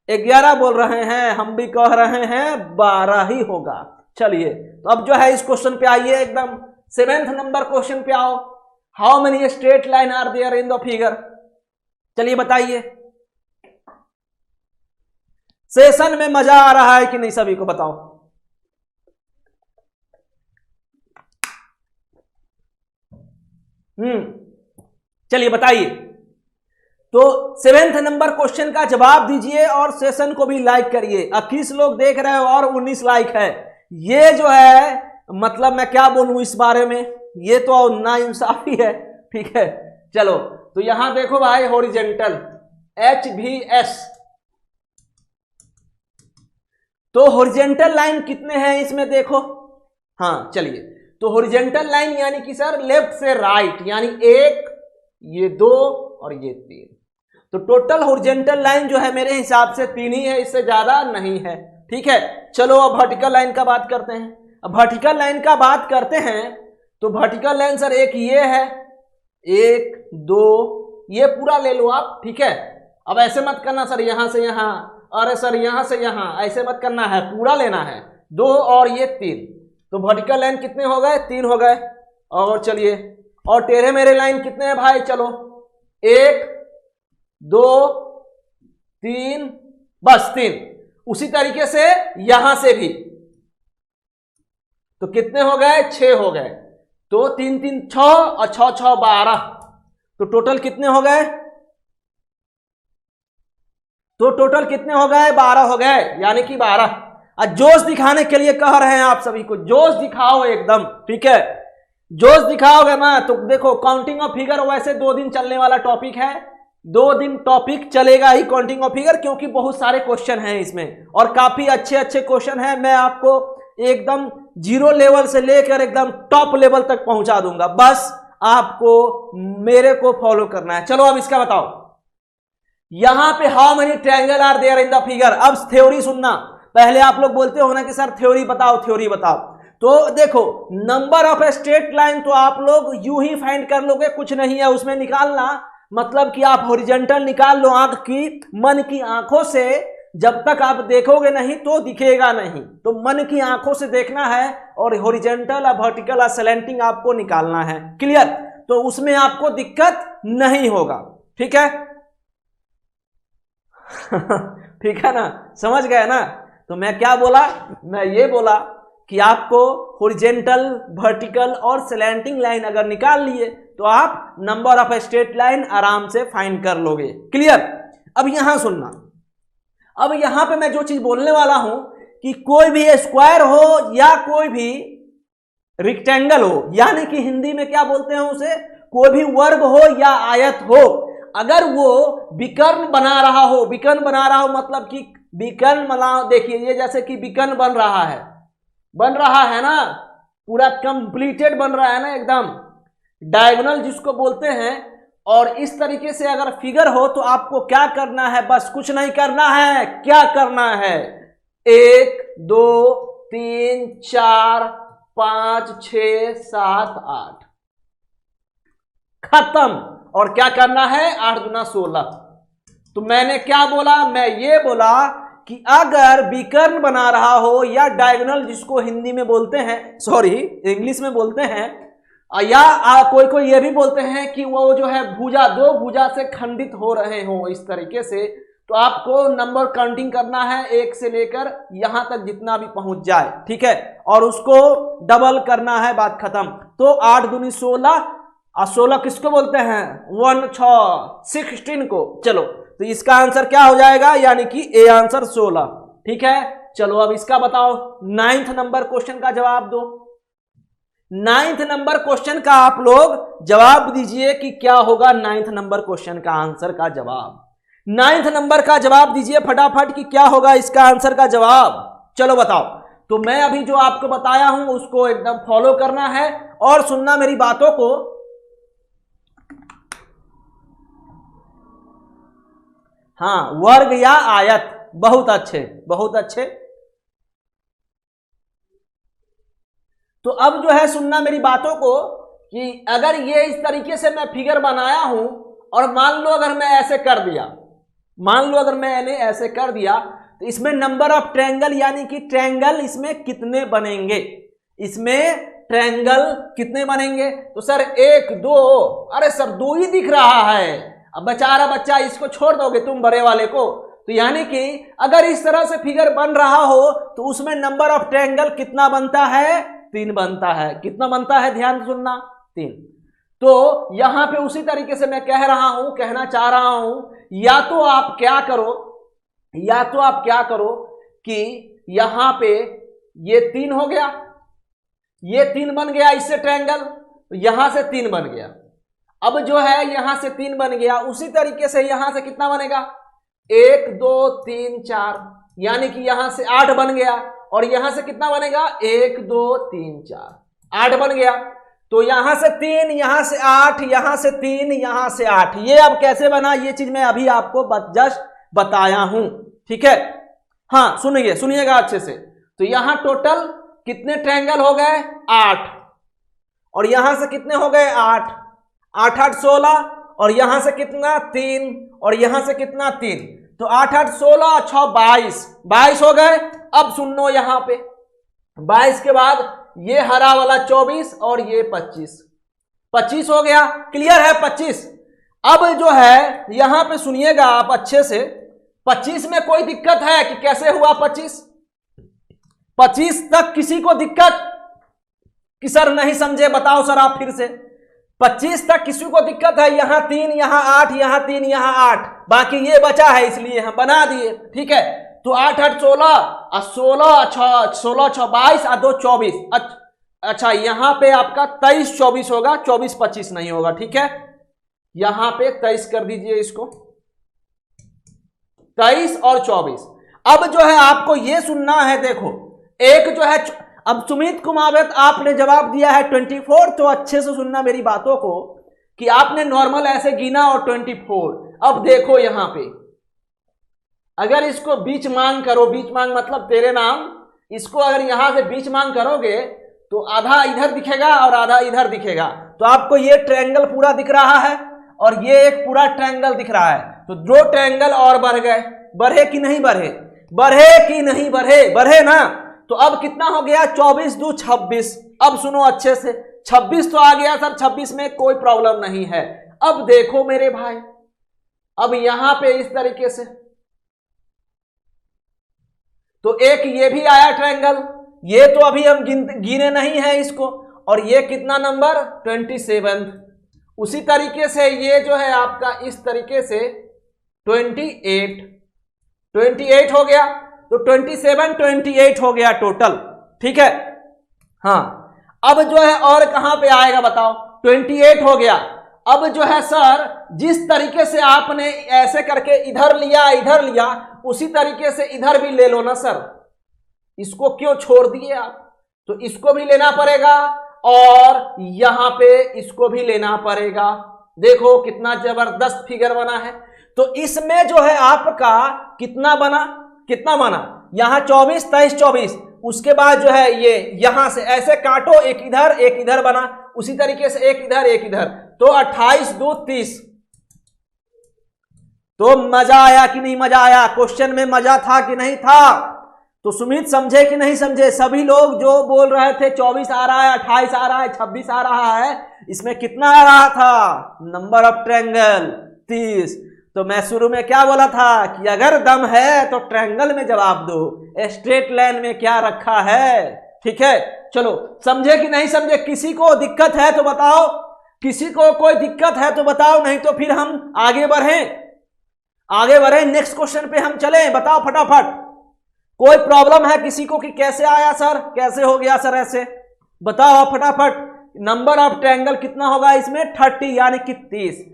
11 बोल रहे हैं, हम भी कह रहे हैं 12 ही होगा। चलिए, तो अब जो है इस क्वेश्चन पे आइए, एकदम 7th नंबर क्वेश्चन पे आओ। How many straight line are there in the figure? चलिए बताइए, सेशन में मजा आ रहा है कि नहीं सभी को बताओ। चलिए बताइए। तो 7th नंबर क्वेश्चन का जवाब दीजिए और सेशन को भी लाइक करिए। 21 लोग देख रहे हो और 19 लाइक है। ये जो है मतलब मैं क्या बोलूं इस बारे में, ये तो नाइंसाफी है, ठीक है। चलो तो यहां देखो भाई, हॉरिजॉन्टल HVS, तो हॉरिजॉन्टल लाइन कितने हैं इसमें देखो। हाँ चलिए, तो हॉरिजॉन्टल लाइन यानी कि सर लेफ्ट से राइट, यानी 1 ये 2 और ये 3, तो टोटल हॉरिजॉन्टल लाइन जो है मेरे हिसाब से 3 ही है, इससे ज्यादा नहीं है, ठीक है। चलो अब वर्टिकल लाइन का बात करते हैं। अब वर्टिकल लाइन का बात करते हैं तो वर्टिकल लाइन सर एक ये है, 1 2, ये पूरा ले लो आप, ठीक है। अब ऐसे मत करना सर यहां से यहां, अरे सर यहां से यहां, ऐसे मत करना है, पूरा लेना है। 2 और ये 3, तो वर्टिकल लाइन कितने हो गए? 3 हो गए। और चलिए, और टेढ़े मेरे लाइन कितने हैं भाई? चलो 1 2 3, बस 3। उसी तरीके से यहां से भी, तो कितने हो गए? 6 हो गए। तो 3 3 6 और 6 6 12, तो टोटल कितने हो गए? तो टोटल कितने हो गए? 12 हो गए, यानी कि 12। जोश दिखाने के लिए कह रहे हैं आप सभी को, जोश दिखाओ एकदम, ठीक है। जोश दिखाओगे ना तो देखो, काउंटिंग ऑफ फिगर वैसे 2 दिन चलने वाला टॉपिक है, 2 दिन टॉपिक चलेगा ही काउंटिंग ऑफ फिगर, क्योंकि बहुत सारे क्वेश्चन हैं इसमें और काफी अच्छे अच्छे क्वेश्चन हैं। मैं आपको एकदम 0 लेवल से लेकर एकदम टॉप लेवल तक पहुंचा दूंगा। बस आपको मेरे को फॉलो करना है। चलो अब इसका बताओ, यहां पे how many triangle are there in the figure. अब थ्योरी सुनना, पहले आप लोग बोलते हो ना कि सर थ्योरी बताओ थ्योरी बताओ, तो देखो नंबर ऑफ स्ट्रेट लाइन तो आप लोग यूं ही फाइंड कर लोगे, कुछ नहीं है उसमें निकालना, मतलब कि आप हॉरिजॉन्टल निकाल लो आंख की, मन की आंखों से, जब तक आप देखोगे नहीं तो दिखेगा नहीं, तो मन की आंखों से देखना है और हॉरिजॉन्टल और वर्टिकल और स्लैंटिंग आपको निकालना है। क्लियर? तो उसमें आपको दिक्कत नहीं होगा, ठीक है? ठीक है ना, समझ गए ना? तो मैं क्या बोला, मैं ये बोला कि आपको हॉरिजॉन्टल, वर्टिकल और स्लैंटिंग लाइन अगर निकाल लिए तो आप नंबर ऑफ स्ट्रेट लाइन आराम से फाइंड कर लोगे। क्लियर? अब यहां सुनना, अब यहां पे मैं जो चीज बोलने वाला हूं कि कोई भी स्क्वायर हो या कोई भी रेक्टेंगल हो, यानी कि हिंदी में क्या बोलते हैं उसे, कोई भी वर्ग हो या आयत हो, अगर वो विकर्ण बना रहा हो, विकर्ण बना रहा हो मतलब कि विकर्ण बना, देखिए ये जैसे कि विकर्ण बन रहा है ना, पूरा कंप्लीटेड बन रहा है ना, एकदम डायगोनल जिसको बोलते हैं, और इस तरीके से अगर फिगर हो तो आपको क्या करना है, बस कुछ नहीं करना है, क्या करना है, 1 2 3 4 5 6 7 8 खत्म। और क्या करना है, 8 दूना 16। तो मैंने क्या बोला, मैं ये बोला कि अगर विकर्ण बना रहा हो या डायगोनल जिसको हिंदी में बोलते हैं, सॉरी इंग्लिश में बोलते हैं, या कोई कोई ये भी बोलते हैं कि वो जो है भुजा, दो भुजा से खंडित हो रहे हो इस तरीके से, तो आपको नंबर काउंटिंग करना है 1 से लेकर यहां तक जितना भी पहुंच जाए, ठीक है, और उसको डबल करना है, बात खत्म। तो 8 दूनी 16 और 16 किसको बोलते हैं, 1 6 16 को। चलो तो इसका आंसर क्या हो जाएगा, यानी कि ए आंसर 16, ठीक है। चलो अब इसका बताओ, 9th नंबर क्वेश्चन का जवाब दो। 9th नंबर क्वेश्चन का आप लोग जवाब दीजिए कि क्या होगा 9th नंबर क्वेश्चन का आंसर का जवाब। 9th नंबर का जवाब दीजिए फटाफट कि क्या होगा इसका आंसर का जवाब। चलो बताओ। तो मैं अभी जो आपको बताया हूं उसको एकदम फॉलो करना है और सुनना मेरी बातों को। हाँ, वर्ग या आयत, बहुत अच्छे बहुत अच्छे। तो अब जो है सुनना मेरी बातों को कि अगर ये इस तरीके से मैं फिगर बनाया हूं और मान लो अगर मैं ऐसे कर दिया, मान लो अगर मैंने ऐसे कर दिया, तो इसमें नंबर ऑफ ट्रायंगल यानी कि ट्रायंगल इसमें कितने बनेंगे, इसमें ट्रायंगल कितने बनेंगे। तो सर 1 2, अरे सर 2 ही दिख रहा है। अब बेचारा बच्चा इसको छोड़ दोगे तुम बड़े वाले को। तो यानी कि अगर इस तरह से फिगर बन रहा हो तो उसमें नंबर ऑफ ट्रायंगल कितना बनता है, 3 बनता है। कितना बनता है, ध्यान से सुनना, 3। तो यहां पे उसी तरीके से मैं कहना चाह रहा हूं, या तो आप क्या करो कि यहां पे ये 3 हो गया, ये 3 बन गया इससे ट्रायंगल, यहां से 3 बन गया। अब जो है यहां से 3 बन गया, उसी तरीके से यहां से कितना बनेगा, 1 2 3 4, यानी कि यहां से 8 बन गया। और यहां से कितना बनेगा, 1 2 3 4, 8 बन गया। तो यहां से 3, यहां से 8, यहां से 3, यहां से 8। ये अब कैसे बना, ये चीज मैं अभी आपको जस्ट बताया हूं, ठीक है। हाँ सुनिएगा अच्छे से। तो यहां टोटल कितने ट्रायंगल हो गए, 8, और यहां से कितने हो गए, 8 8 8 16, और यहां से कितना 3, और यहां से कितना 3। तो 8 8 16 6 22 हो गए। अब सुन लो यहां पे 22 के बाद ये हरा वाला 24 और ये 25 हो गया। क्लियर है, 25। अब जो है यहां पे सुनिएगा आप अच्छे से, 25 में कोई दिक्कत है कि कैसे हुआ 25 तक किसी को दिक्कत कि सर नहीं समझे, बताओ सर आप फिर से। 25 तक किसी को दिक्कत है, यहां 3 यहां 8 यहां 3 यहां 8, बाकी ये बचा है इसलिए हम बना दिए, ठीक है। तो 8 8 16 और 16 6 22 और 2 24। अच्छा यहां पे आपका 23 24 होगा, 24 25 नहीं होगा, ठीक है। यहां पे 23 कर दीजिए इसको, 23 और 24। अब जो है आपको ये सुनना है, देखो एक जो है, अब सुमित कुमावत आपने जवाब दिया है 24। तो अच्छे से सुनना मेरी बातों को कि आपने नॉर्मल ऐसे गिना और 24। अब देखो यहां पे अगर इसको बीच मांग करो, बीच मांग मतलब तेरे नाम, इसको अगर यहां से बीच मांग करोगे तो आधा इधर दिखेगा और आधा इधर दिखेगा। तो आपको ये ट्रायंगल पूरा दिख रहा है और ये एक पूरा ट्रायंगल दिख रहा है। तो दो ट्रायंगल और बढ़ गए, बढ़े कि नहीं बढ़े, बढ़े कि नहीं बढ़े, बढ़े ना। तो अब कितना हो गया 24 दू 26। अब सुनो अच्छे से, 26 तो आ गया सर, 26 में कोई प्रॉब्लम नहीं है। अब देखो मेरे भाई, अब यहां पे इस तरीके से तो एक ये भी आया ट्रायंगल, ये तो अभी हम गिने नहीं है इसको, और ये कितना नंबर 27। उसी तरीके से ये जो है आपका इस तरीके से 28 हो गया। तो 27 28 हो गया टोटल, ठीक है। हाँ अब जो है और कहां पे आएगा बताओ, 28 हो गया। अब जो है सर जिस तरीके से आपने ऐसे करके इधर लिया उसी तरीके से इधर भी ले लो ना सर, इसको क्यों छोड़ दिए आप, तो इसको भी लेना पड़ेगा और यहां पे इसको भी लेना पड़ेगा। देखो कितना जबरदस्त फिगर बना है। तो इसमें जो है आपका कितना बना, कितना बना, यहां 24 23 24, उसके बाद जो है ये यहां से ऐसे काटो, एक इधर बना, उसी तरीके से एक इधर, तो 28 2 30। तो मजा आया कि नहीं मजा आया, क्वेश्चन में मजा था कि नहीं था। तो सुमित समझे कि नहीं समझे, सभी लोग जो बोल रहे थे 24 आ रहा है, 28 आ रहा है, 26 आ रहा है, इसमें कितना आ रहा था नंबर ऑफ ट्रायंगल 30। तो मैं शुरू में क्या बोला था कि अगर दम है तो ट्रायंगल में जवाब दो, स्ट्रेट लाइन में क्या रखा है, ठीक है। चलो समझे कि नहीं समझे, किसी को दिक्कत है तो बताओ, किसी को कोई दिक्कत है तो बताओ, नहीं तो फिर हम आगे बढ़े नेक्स्ट क्वेश्चन पे हम चले, बताओ फटाफट। कोई प्रॉब्लम है किसी को कि कैसे आया सर, कैसे हो गया सर ऐसे, बताओ फटाफट। नंबर ऑफ ट्रायंगल कितना होगा इसमें 30 यानी कि 30।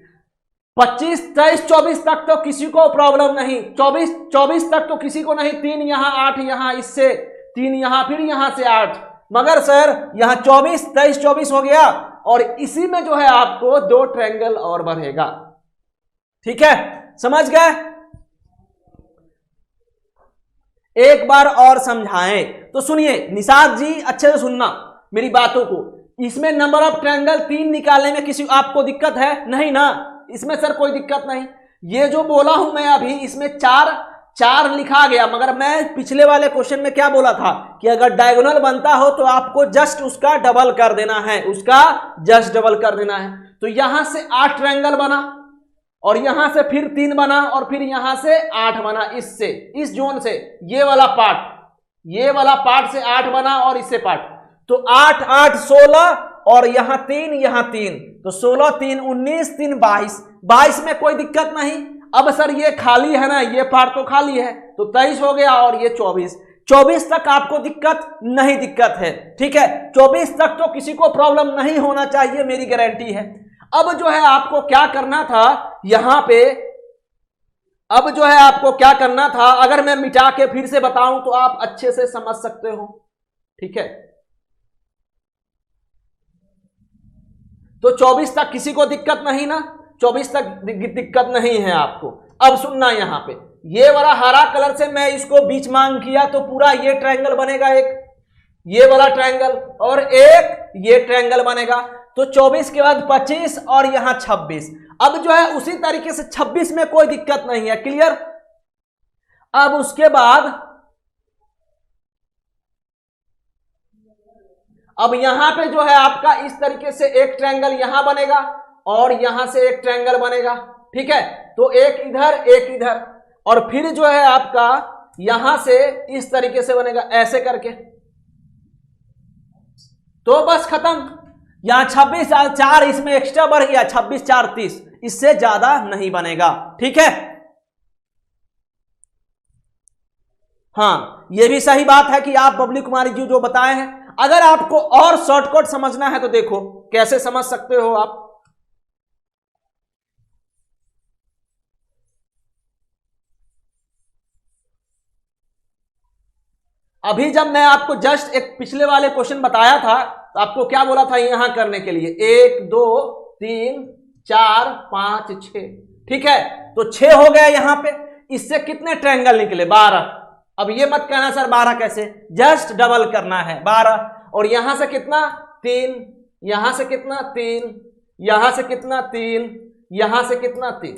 25 23 24 तक तो किसी को प्रॉब्लम नहीं, 24 तक तो किसी को नहीं, 3 यहां 8 यहां, इससे 3 यहां, फिर यहां से 8, मगर सर यहां 24 23 24 हो गया और इसी में जो है आपको 2 ट्रायंगल और बढ़ेगा, ठीक है, समझ गए। एक बार और समझाएं तो सुनिए निषाद जी, अच्छे से सुनना मेरी बातों को। इसमें नंबर ऑफ ट्रायंगल 3 निकालने में किसी आपको दिक्कत है नहीं ना, इसमें सर कोई दिक्कत नहीं। ये जो बोला हूं मैं अभी, इसमें 4 लिखा गया, मगर मैं पिछले वाले क्वेश्चन में क्या बोला था कि अगर डायगोनल बनता हो तो आपको जस्ट उसका डबल कर देना है, उसका जस्ट डबल कर देना है। तो यहां से 8 ट्रायंगल बना और यहां से फिर 3 बना और फिर यहां से 8 बना, इससे इस जोन से ये वाला पार्ट से 8 बना और इससे पार्ट, तो 8 8 16 और यहां 3 तो 16 3 19 3 22 में कोई दिक्कत नहीं। अब सर ये खाली है ना, ये पार्ट तो खाली है, तो 23 हो गया और ये 24 तक आपको दिक्कत है, ठीक है। 24 तक तो किसी को प्रॉब्लम नहीं होना चाहिए, मेरी गारंटी है। अब जो है आपको क्या करना था यहां पे, अब जो है आपको क्या करना था, अगर मैं मिटा के फिर से बताऊं तो आप अच्छे से समझ सकते हो, ठीक है। तो 24 तक किसी को दिक्कत नहीं ना, 24 तक दिक्कत नहीं है आपको। अब सुनना यहां पे, ये वाला हरा कलर से मैं इसको बीच मांग किया तो पूरा ये ट्रायंगल बनेगा, एक ये वाला ट्रायंगल और एक ये ट्रायंगल बनेगा। तो 24 के बाद 25 और यहां 26। अब जो है उसी तरीके से 26 में कोई दिक्कत नहीं है, क्लियर। अब उसके बाद अब यहां पे जो है आपका इस तरीके से एक ट्रायंगल यहां बनेगा और यहां से एक ट्रायंगल बनेगा, ठीक है। तो एक इधर और फिर जो है आपका यहां से इस तरीके से बनेगा ऐसे करके, तो बस खत्म। यहां 26 4 इसमें एक्स्ट्रा बढ़ गया, 26 4 30, इससे ज्यादा नहीं बनेगा, ठीक है। हाँ ये भी सही बात है कि आप बबली कुमारी जी जो बताए हैं। अगर आपको और शॉर्टकट समझना है तो देखो कैसे समझ सकते हो आप। अभी जब मैं आपको जस्ट एक पिछले वाले क्वेश्चन बताया था तो आपको क्या बोला था यहां करने के लिए, 1 2 3 4 5 6, ठीक है। तो 6 हो गया यहां पे। इससे कितने ट्रायंगल निकले, 12। अब ये मत कहना सर 12 कैसे, जस्ट डबल करना है 12। और यहां से कितना 3, यहां से कितना 3, यहां से कितना 3, यहां से कितना 3।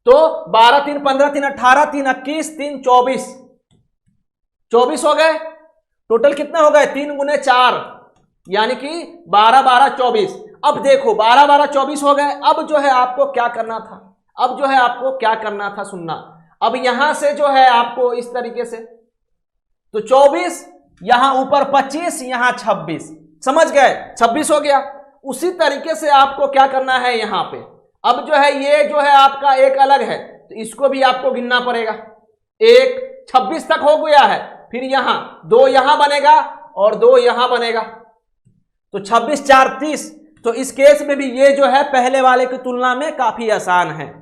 तो 12 3 15 3 18 3 21 3 24, 24 हो गए। टोटल कितना हो गए, 3 गुने 4 यानी कि 12 12 24। अब देखो 12 12 24 हो गए। अब जो है आपको क्या करना था, अब जो है आपको क्या करना था, सुनना। अब यहां से जो है आपको इस तरीके से, तो 24 यहां ऊपर 25 यहां 26, समझ गए, 26 हो गया। उसी तरीके से आपको क्या करना है यहां पे। अब जो है ये जो है आपका एक अलग है तो इसको भी आपको गिनना पड़ेगा। 1 26 तक हो गया है, फिर यहां 2 यहां बनेगा और 2 यहां बनेगा, तो 26 4 30। तो इस केस में भी ये जो है पहले वाले की तुलना में काफी आसान है,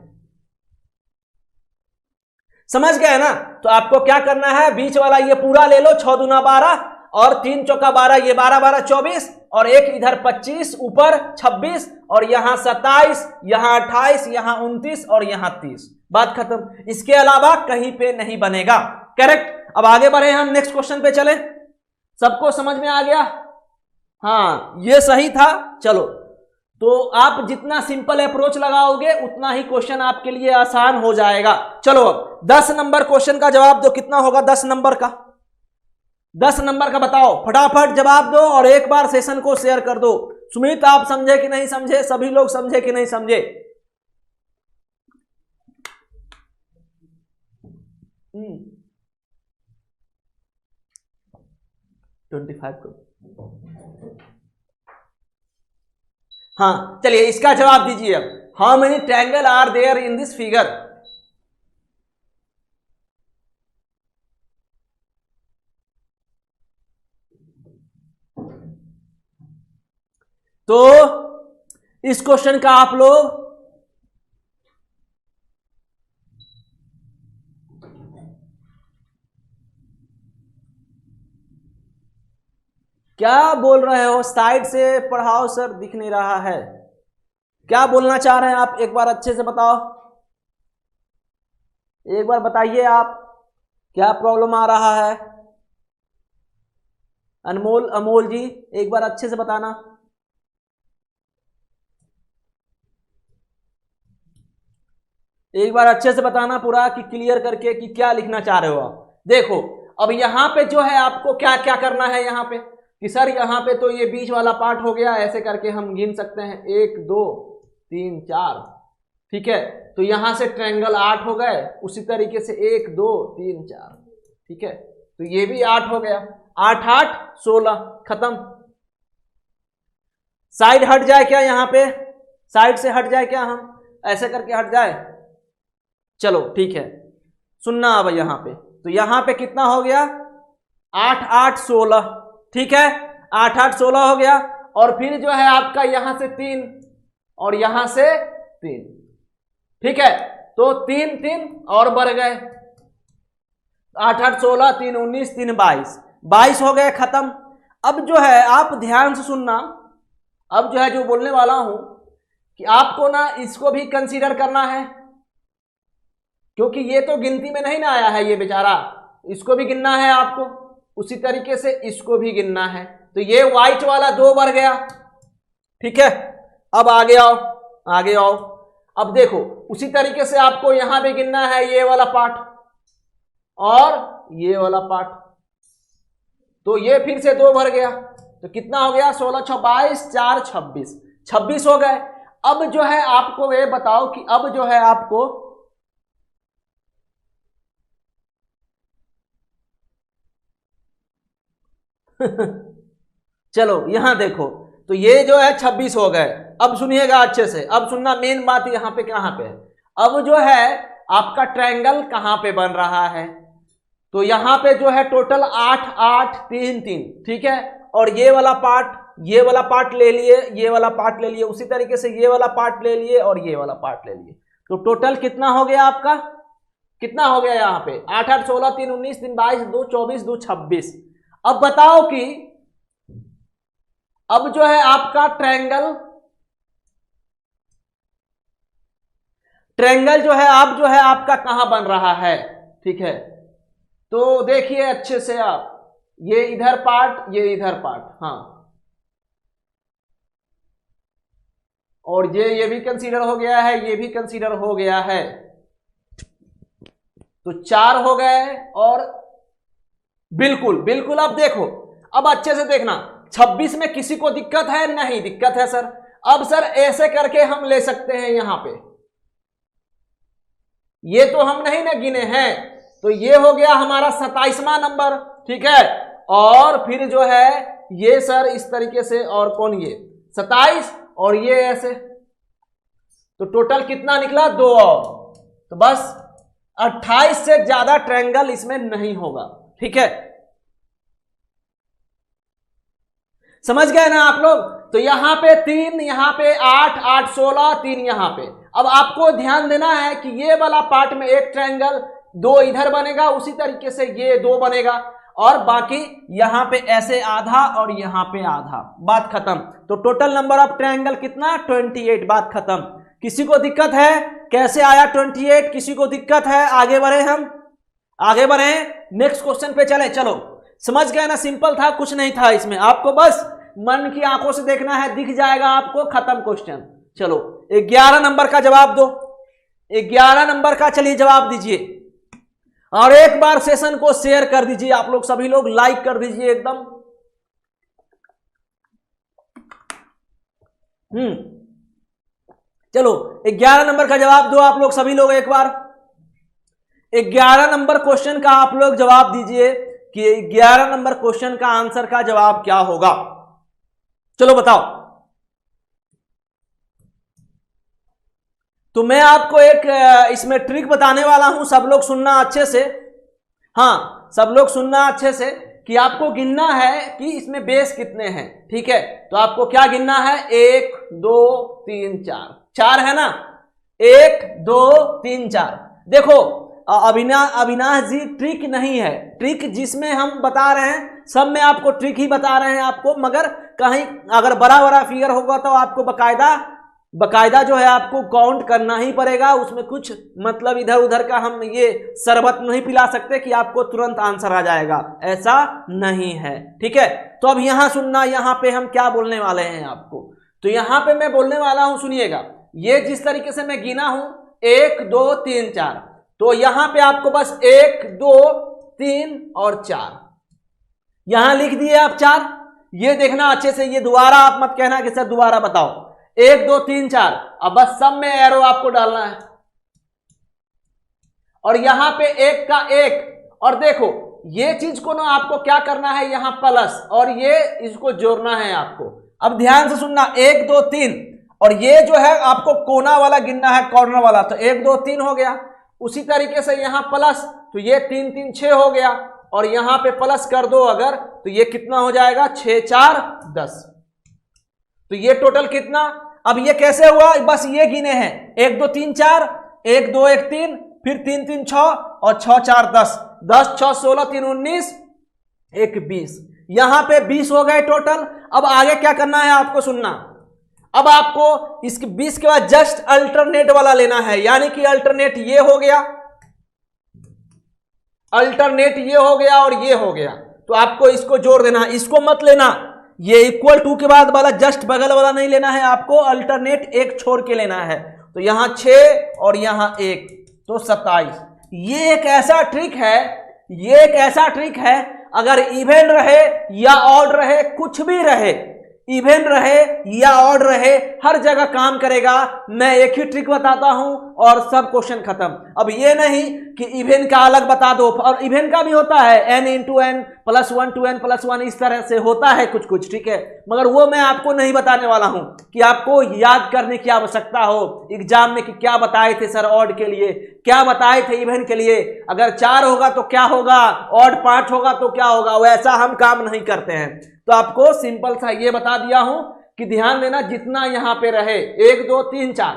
समझ गए ना। तो आपको क्या करना है, बीच वाला ये पूरा ले लो, 6 दूना 12 और 3 चौका 12, ये 12 12 24 और एक इधर 25 ऊपर 26 और यहां 27 यहां 28 यहां 29 और यहां 30, बात खत्म। इसके अलावा कहीं पे नहीं बनेगा, करेक्ट। अब आगे बढ़े हम नेक्स्ट क्वेश्चन पे चले। सबको समझ में आ गया, हाँ ये सही था। चलो, तो आप जितना सिंपल अप्रोच लगाओगे उतना ही क्वेश्चन आपके लिए आसान हो जाएगा। चलो अब 10 नंबर क्वेश्चन का जवाब दो, कितना होगा 10 नंबर का, 10 नंबर का बताओ, फटाफट जवाब दो और एक बार सेशन को शेयर कर दो। सुमित आप समझे कि नहीं समझे, सभी लोग समझे कि नहीं समझे। 25 को, हाँ चलिए इसका जवाब दीजिए। अब how many triangle are there in this figure. तो इस क्वेश्चन का आप लोग क्या बोल रहे हो, साइड से पढ़ाओ सर, दिख नहीं रहा है। क्या बोलना चाह रहे हैं आप, एक बार अच्छे से बताओ, एक बार बताइए आप क्या प्रॉब्लम आ रहा है। अनमोल, अमोल जी एक बार अच्छे से बताना। एक बार अच्छे से बताना पूरा कि क्लियर करके कि क्या लिखना चाह रहे हो आप। देखो अब यहां पे जो है आपको क्या क्या करना है यहां पे, कि सर यहाँ पे तो ये बीच वाला पार्ट हो गया, ऐसे करके हम गिन सकते हैं 1 2 3 4, ठीक है। तो यहां से ट्रायंगल 8 हो गए, उसी तरीके से 1 2 3 4, ठीक है। तो ये भी 8 हो गया, 8 8 16, खत्म। साइड हट जाए क्या यहाँ पे, साइड से हट जाए क्या, हम ऐसे करके हट जाए, चलो ठीक है। सुनना अब यहां पे, तो यहां पे कितना हो गया 8 8 16, ठीक है, 8 8 16 हो गया। और फिर जो है आपका यहां से 3 और यहां से 3, ठीक है। तो 3 3 और बढ़ गए, 8 8 16 3 19 3 22, 22 हो गए, खत्म। अब जो है आप ध्यान से सुनना, अब जो है जो बोलने वाला हूं कि आपको ना इसको भी कंसीडर करना है, क्योंकि ये तो गिनती में नहीं ना आया है ये बेचारा, इसको भी गिनना है आपको, उसी तरीके से इसको भी गिनना है। तो ये व्हाइट वाला 2 बढ़ गया, ठीक है। अब आगे आओ, आगे आओ। अब देखो उसी तरीके से आपको यहां पे गिनना है ये वाला पार्ट और ये वाला पार्ट, तो ये फिर से 2 भर गया, तो कितना हो गया 16 6 22 4 26, 26 हो गए। अब जो है आपको ये बताओ कि अब जो है आपको चलो यहां देखो, तो ये जो है 26 हो गए। अब सुनिएगा अच्छे से, अब सुनना, मेन बात यहां पे कहां पे है। अब जो है आपका ट्रायंगल कहां पे बन रहा है, तो यहां पे जो है टोटल 8 8 3 3, ठीक है। और ये वाला पार्ट, ये वाला पार्ट ले लिए, ये वाला पार्ट ले लिए, उसी तरीके से ये वाला पार्ट ले लिए और ये वाला पार्ट ले लिए। तो टोटल कितना हो गया आपका, कितना हो गया यहाँ पे 8 8 16 3 19 3 22 2 24 2 26। अब बताओ कि अब जो है आपका ट्रायंगल जो है अब जो है आपका कहां बन रहा है, ठीक है। तो देखिए अच्छे से आप, ये इधर पार्ट, ये इधर पार्ट, हाँ, और ये भी कंसीडर हो गया है, ये भी कंसीडर हो गया है, तो 4 हो गए। और बिल्कुल बिल्कुल अब देखो, अब अच्छे से देखना, 26 में किसी को दिक्कत है? नहीं दिक्कत है सर। अब सर ऐसे करके हम ले सकते हैं यहां पे, ये तो हम नहीं ना गिने हैं, तो ये हो गया हमारा 27वां नंबर, ठीक है। और फिर जो है ये सर इस तरीके से, और कौन, ये 27 और ये ऐसे, तो टोटल कितना निकला? 2 और, तो बस 28 से ज्यादा ट्रायंगल इसमें नहीं होगा, ठीक है। समझ गए ना आप लोग? तो यहां पे 3, यहां पे 8, 8 16, 3 यहां पे। अब आपको ध्यान देना है कि ये वाला पार्ट में एक ट्रायंगल, 2 इधर बनेगा, उसी तरीके से ये 2 बनेगा, और बाकी यहां पे ऐसे आधा और यहां पे आधा, बात खत्म। तो टोटल नंबर ऑफ ट्रायंगल कितना? 28, बात खत्म। किसी को दिक्कत है कैसे आया 28? किसी को दिक्कत है? आगे बढ़े, हम आगे बढ़े, नेक्स्ट क्वेश्चन पे चले। चलो समझ गए ना, सिंपल था, कुछ नहीं था इसमें, आपको बस मन की आंखों से देखना है, दिख जाएगा आपको, खत्म क्वेश्चन। चलो 11 नंबर का जवाब दो, 11 नंबर का चलिए जवाब दीजिए, और एक बार सेशन को शेयर कर दीजिए, आप लोग सभी लोग लाइक कर दीजिए एकदम। चलो 11 नंबर का जवाब दो आप लोग सभी लोग, एक बार 11 नंबर क्वेश्चन का आप लोग जवाब दीजिए कि 11 नंबर क्वेश्चन का आंसर का जवाब क्या होगा। चलो बताओ। तो मैं आपको एक इसमें ट्रिक बताने वाला हूं, सब लोग सुनना अच्छे से, हाँ सब लोग सुनना अच्छे से, कि आपको गिनना है कि इसमें बेस कितने हैं, ठीक है। तो आपको क्या गिनना है? 1 2 3 4, 4 है ना, 1 2 3 4। देखो अविनाश जी, ट्रिक नहीं है, ट्रिक जिसमें हम बता रहे हैं सब में आपको ट्रिक ही बता रहे हैं आपको, मगर कहीं अगर बड़ा बड़ा फिगर होगा तो आपको बकायदा जो है आपको काउंट करना ही पड़ेगा, उसमें कुछ मतलब इधर उधर का हम ये शरबत नहीं पिला सकते कि आपको तुरंत आंसर आ जाएगा, ऐसा नहीं है, ठीक है। तो अब यहां सुनना, यहां पे हम क्या बोलने वाले हैं आपको, तो यहां पे मैं बोलने वाला हूं, सुनिएगा, ये जिस तरीके से मैं गिना हूं 1 2 3 4, तो यहां पे आपको बस 1 2 3 और 4 यहां लिख दिए आप 4। ये देखना अच्छे से, ये दोबारा आप मत कहना कि सर दोबारा बताओ, 1 2 3 4, अब बस सब में एरो आपको डालना है, और यहां पे 1 का 1, और देखो ये चीज को ना आपको क्या करना है, यहां प्लस, और ये इसको जोड़ना है आपको। अब ध्यान से सुनना, 1 2 3, और ये जो है आपको कोना वाला गिनना है, कॉर्नर वाला, तो 1 2 3 हो गया। उसी तरीके से यहां प्लस, तो ये 3 3 6 हो गया, और यहां पे प्लस कर दो अगर, तो ये कितना हो जाएगा? 6 4 10। तो ये टोटल कितना? अब ये कैसे हुआ? बस ये गिने हैं, 1 2 3 4, 1 2 1 3, फिर 3 3 6, और 6 4 10, 10 6 16, 3 19, 1 20, यहां पे 20 हो गए टोटल। अब आगे क्या करना है आपको सुनना, अब आपको इसके 20 के बाद जस्ट अल्टरनेट वाला लेना है, यानी कि अल्टरनेट ये हो गया, अल्टरनेट ये हो गया और ये हो गया, तो आपको इसको जोड़ देना, इसको मत लेना, ये इक्वल टू के बाद वाला जस्ट बगल वाला नहीं लेना है आपको, अल्टरनेट एक छोड़ के लेना है। तो यहां 6 और यहां 1, तो 27। ये एक ऐसा ट्रिक है, ये एक ऐसा ट्रिक है, अगर इवन रहे या ऑड रहे, कुछ भी रहे, इवन रहे या ऑड रहे, हर जगह काम करेगा। मैं एक ही ट्रिक बताता हूं और सब क्वेश्चन खत्म। अब ये नहीं कि इवन का अलग बता दो, और इवन का भी होता है n into n plus 1 to n plus 1, इस तरह से होता है कुछ कुछ, ठीक है, मगर वो मैं आपको नहीं बताने वाला हूं कि आपको याद करने की आवश्यकता हो एग्जाम में कि क्या बताए थे सर ऑड के लिए, क्या बताए थे इवन के लिए, अगर 4 होगा तो क्या होगा, ऑड 5 होगा तो क्या होगा, वैसा हम काम नहीं करते हैं। तो आपको सिंपल सा ये बता दिया हूं कि ध्यान देना, जितना यहां पे रहे 1 2 3 4,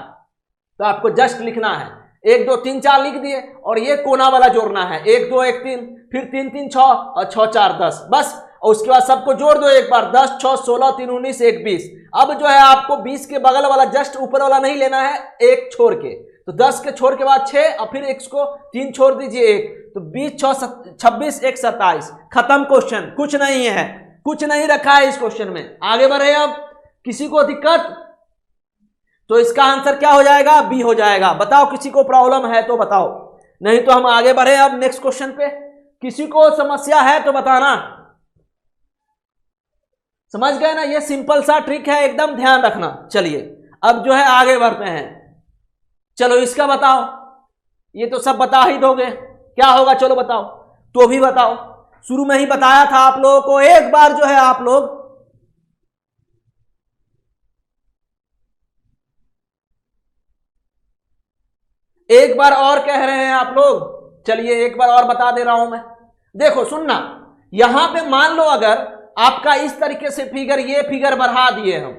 तो आपको जस्ट लिखना है 1 2 3 4 लिख दिए, और ये कोना वाला जोड़ना है 1 2 1 3, फिर 3 3 6 और 6 4 10, बस। और उसके बाद सबको जोड़ दो एक बार, 10 6 16 3 19 1 20। अब जो है आपको 20 के बगल वाला जस्ट ऊपर वाला नहीं लेना है, एक छोड़ के, तो 10 के छोड़ के बाद 6 और फिर एक को 3 छोड़ दीजिए 1, तो 20 6 26 1 27। खत्म क्वेश्चन, कुछ नहीं है, कुछ नहीं रखा है इस क्वेश्चन में। आगे बढ़े, अब किसी को दिक्कत? तो इसका आंसर क्या हो जाएगा? बी हो जाएगा। बताओ किसी को प्रॉब्लम है तो बताओ, नहीं तो हम आगे बढ़े अब नेक्स्ट क्वेश्चन पे। किसी को समस्या है तो बताना। समझ गए ना, ये सिंपल सा ट्रिक है, एकदम ध्यान रखना। चलिए अब जो है आगे बढ़ते हैं। चलो इसका बताओ, ये तो सब बता ही दोगे, क्या होगा चलो बताओ, तो भी बताओ। शुरू में ही बताया था आप लोगों को, एक बार जो है आप लोग एक बार और कह रहे हैं आप लोग, चलिए एक बार और बता दे रहा हूं मैं। देखो सुनना, यहां पे मान लो अगर आपका इस तरीके से फिगर, ये फिगर बढ़ा दिए हम,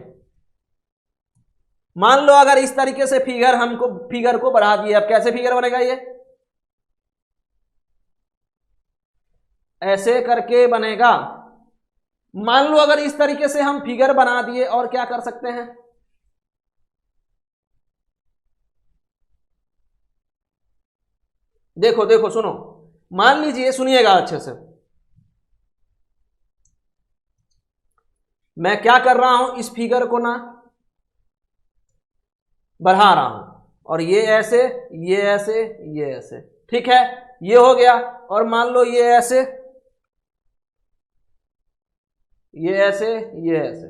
मान लो अगर इस तरीके से फिगर को बढ़ा दिए, अब कैसे फिगर बनेगा? ये ऐसे करके बनेगा। मान लो अगर इस तरीके से हम फिगर बना दिए, और क्या कर सकते हैं? देखो देखो सुनो, मान लीजिए, सुनिएगा अच्छे से, मैं क्या कर रहा हूं, इस फिगर को ना बढ़ा रहा हूं, और ये ऐसे, ये ऐसे, ये ऐसे, ठीक है, ये हो गया। और मान लो ये ऐसे, ये ऐसे, ये ऐसे,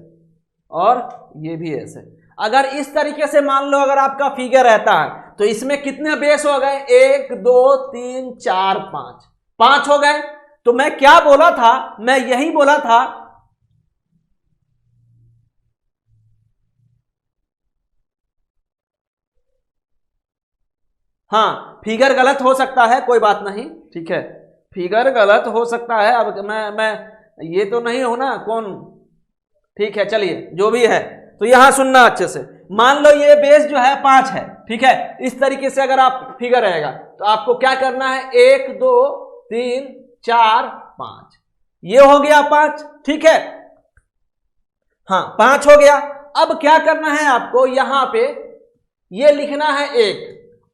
और ये भी ऐसे। अगर इस तरीके से मान लो अगर आपका फिगर रहता है, तो इसमें कितने बेस हो गए? 1 2 3 4 5, 5 हो गए। तो मैं क्या बोला था? मैं यही बोला था, हाँ फिगर गलत हो सकता है, कोई बात नहीं, ठीक है, फिगर गलत हो सकता है। अब मैं ये तो नहीं हो ना कौन, ठीक है, चलिए जो भी है। तो यहां सुनना अच्छे से, मान लो ये बेस जो है 5 है, ठीक है, इस तरीके से अगर आप फिगर रहेगा, तो आपको क्या करना है? 1 2 3 4 5, ये हो गया 5, ठीक है, हाँ 5 हो गया। अब क्या करना है आपको? यहां पे ये लिखना है 1,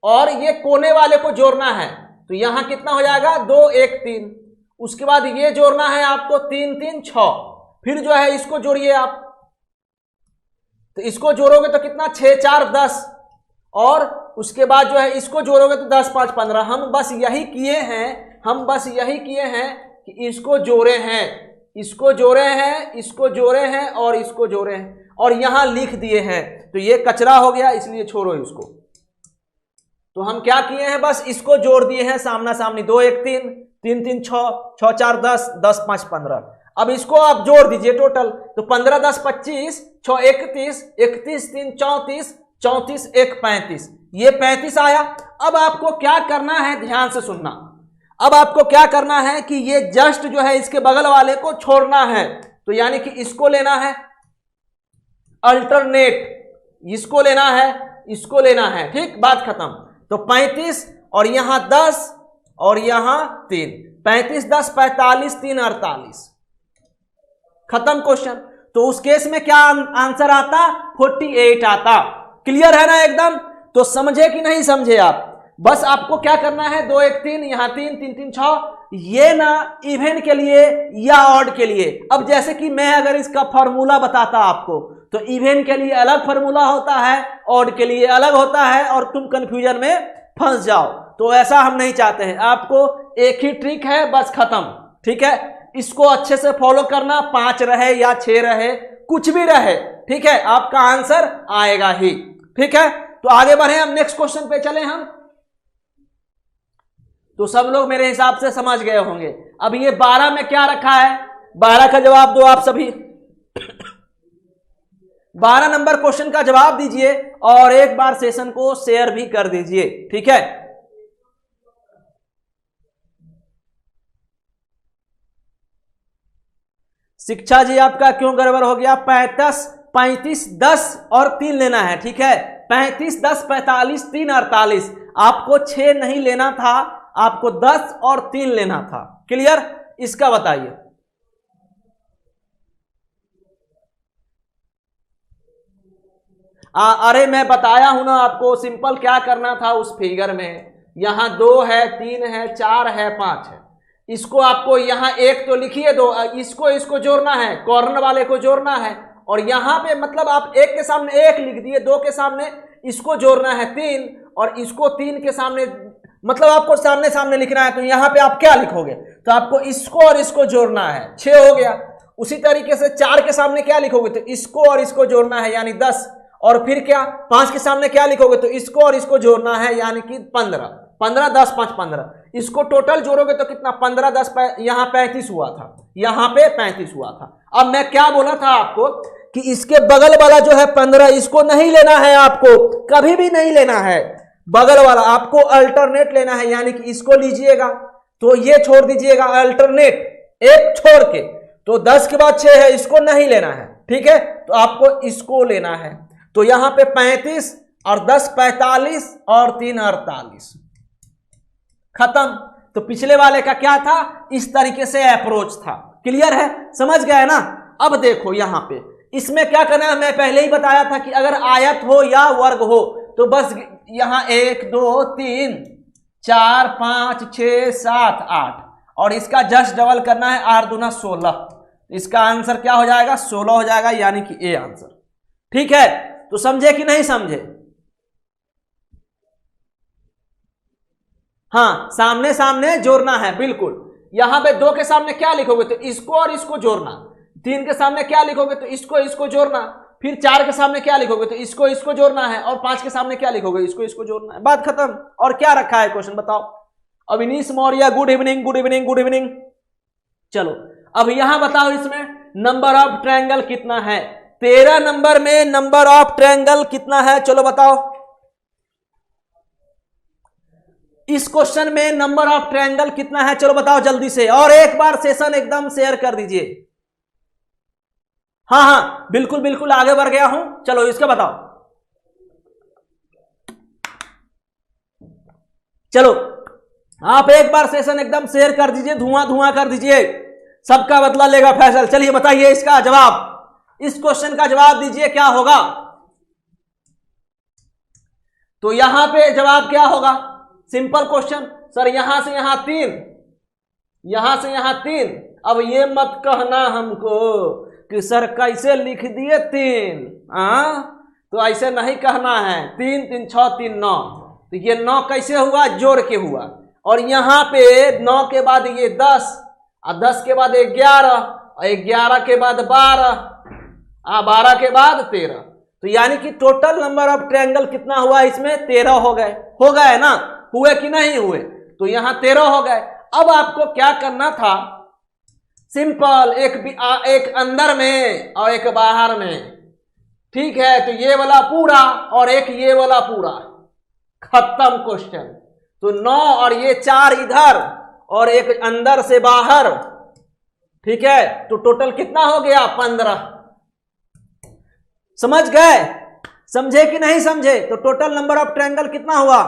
और ये कोने वाले को जोड़ना है, तो यहां कितना हो जाएगा? 2 1 3। उसके बाद ये जोड़ना है आपको 3 3 6, फिर जो है इसको जोड़िए आप, तो इसको जोड़ोगे तो कितना? 6 4 10, और उसके बाद जो है इसको जोड़ोगे तो 10 5 15। हम बस यही किए हैं, हम बस यही किए हैं कि इसको जोड़े हैं, इसको जोड़े हैं, इसको जोड़े हैं, और इसको जोड़े हैं, और यहां लिख दिए हैं। तो ये कचरा हो गया, इसलिए छोड़ो इसको। तो हम क्या किए हैं? बस इसको जोड़ दिए हैं सामना सामनी, 2 1 3 3 3 6 6 4 10 10 5 15। अब इसको आप जोड़ दीजिए टोटल, तो 15 10 25 6 31 31 3 34 34 1 35, ये 35 आया। अब आपको क्या करना है? ध्यान से सुनना, अब आपको क्या करना है कि ये जस्ट जो है इसके बगल वाले को छोड़ना है, तो यानी कि इसको लेना है अल्टरनेट, इसको लेना है, इसको लेना है, ठीक, बात खत्म। तो 35 और यहां 10 और यहां 3, 35 10 45 3 48, खत्म क्वेश्चन। तो उस केस में क्या आंसर आता? 48 आता। क्लियर है ना एकदम? तो समझे कि नहीं समझे आप? बस आपको क्या करना है? 2 1 3, यहां 3 3 3 6, ये ना इवन के लिए या ऑड के लिए। अब जैसे कि मैं अगर इसका फॉर्मूला बताता आपको, तो इवन के लिए अलग फॉर्मूला होता है, ऑड के लिए अलग होता है, और तुम कंफ्यूजन में फंस जाओ। तो ऐसा हम नहीं चाहते हैं, आपको एक ही ट्रिक है, बस खत्म, ठीक है। इसको अच्छे से फॉलो करना, 5 रहे या 6 रहे, कुछ भी रहे, ठीक है, आपका आंसर आएगा ही, ठीक है। तो आगे बढ़े, हम नेक्स्ट क्वेश्चन पे चले हम। तो सब लोग मेरे हिसाब से समझ गए होंगे। अब ये 12 में क्या रखा है? 12 का जवाब दो आप सभी। 12 नंबर क्वेश्चन का जवाब दीजिए, और एक बार सेशन को शेयर भी कर दीजिए, ठीक है। शिक्षा जी आपका क्यों गड़बड़ हो गया? 35 10 और 3 लेना है, ठीक है। 35 10 45 3 48, आपको 6 नहीं लेना था, आपको 10 और 3 लेना था। क्लियर? इसका बताइए। अरे मैं बताया हूं ना आपको, सिंपल क्या करना था उस फिगर में, यहां 2 है, 3 है, 4 है, 5 है, इसको आपको यहां एक तो लिखिए, दो इसको जोड़ना है, कॉर्नर वाले को जोड़ना है, और यहां पे मतलब आप एक के सामने एक लिख दिए, 2 के सामने इसको जोड़ना है 3, और इसको 3 के सामने, मतलब आपको सामने सामने लिखना है, तो यहां पे आप क्या लिखोगे, तो आपको इसको और इसको जोड़ना है, 6 हो गया। उसी तरीके से 4 के सामने क्या लिखोगे, तो इसको और इसको जोड़ना है यानी 10, और फिर क्या 5 के सामने क्या लिखोगे, तो इसको और इसको जोड़ना है यानी कि 15, 15 10 5 15, इसको टोटल जोड़ोगे तो कितना, 15 10 यहां 35 हुआ था, यहां पे 35 हुआ था। अब मैं क्या बोला था आपको कि इसके बगल वाला जो है 15, इसको नहीं लेना है आपको, कभी भी नहीं लेना है, बगल वाला आपको अल्टरनेट लेना है, यानी कि इसको लीजिएगा तो ये छोड़ दीजिएगा, अल्टरनेट एक छोड़ के, तो 10 के बाद 6 है, इसको नहीं लेना है, ठीक है, तो आपको इसको लेना है। तो यहां पे 35 और 10 45 और 3 48, खत्म। तो पिछले वाले का क्या था, इस तरीके से अप्रोच था, क्लियर है, समझ गए ना। अब देखो यहां पे इसमें क्या करना है, मैं पहले ही बताया था कि अगर आयत हो या वर्ग हो तो बस यहां 1 2 3 4 5 6 7 8, और इसका जस्ट डबल करना है, 8 दूना 16, इसका आंसर क्या हो जाएगा, 16 हो जाएगा, यानी कि ए आंसर, ठीक है। तो समझे कि नहीं समझे, हाँ सामने सामने जोड़ना है, बिल्कुल। यहां पे 2 के सामने क्या लिखोगे, तो इसको और इसको जोड़ना, 3 के सामने क्या लिखोगे, तो इसको इसको जोड़ना, फिर 4 के सामने क्या लिखोगे, तो इसको इसको जोड़ना है, और 5 के सामने क्या लिखोगे, इसको इसको जोड़ना है, बात खत्म। और क्या रखा है क्वेश्चन बताओ। Avinish Maurya, good evening good evening good evening. चलो अब यहां बताओ इसमें नंबर ऑफ ट्रायंगल कितना है, 13 नंबर में नंबर ऑफ ट्रायंगल कितना है, चलो बताओ। इस क्वेश्चन में नंबर ऑफ ट्रायंगल कितना है, चलो बताओ जल्दी से, और एक बार सेशन एकदम शेयर कर दीजिए। हाँ हाँ बिल्कुल बिल्कुल आगे बढ़ गया हूं, चलो इसका बताओ। चलो आप एक बार सेशन एकदम शेयर कर दीजिए, धुआं धुआं कर दीजिए, सबका बदला लेगा फैसल। चलिए बताइए इसका जवाब, इस क्वेश्चन का जवाब दीजिए क्या होगा। तो यहां पे जवाब क्या होगा, सिंपल क्वेश्चन सर, यहां से यहां 3, यहां से यहां 3। अब ये मत कहना हमको कि सर कैसे लिख दिए 3, तो ऐसे नहीं कहना है, 3 3 6 3 9, तो ये 9 कैसे हुआ, जोड़ के हुआ, और यहां पे 9 के बाद ये 10, और 10 के बाद 11, और 11 के बाद 12, 12 के बाद 13, तो यानी कि टोटल नंबर ऑफ ट्रायंगल कितना हुआ इसमें, 13 हो गए ना, हुए कि नहीं हुए, तो यहां 13 हो गए। अब आपको क्या करना था, सिंपल, एक अंदर में और एक बाहर में, ठीक है, तो ये वाला पूरा और एक ये वाला पूरा, खत्म क्वेश्चन। तो 9 और ये 4 इधर और एक अंदर से बाहर, ठीक है, तो टोटल कितना हो गया, 15। समझ गए, समझे कि नहीं समझे, तो टोटल नंबर ऑफ ट्रायंगल कितना हुआ।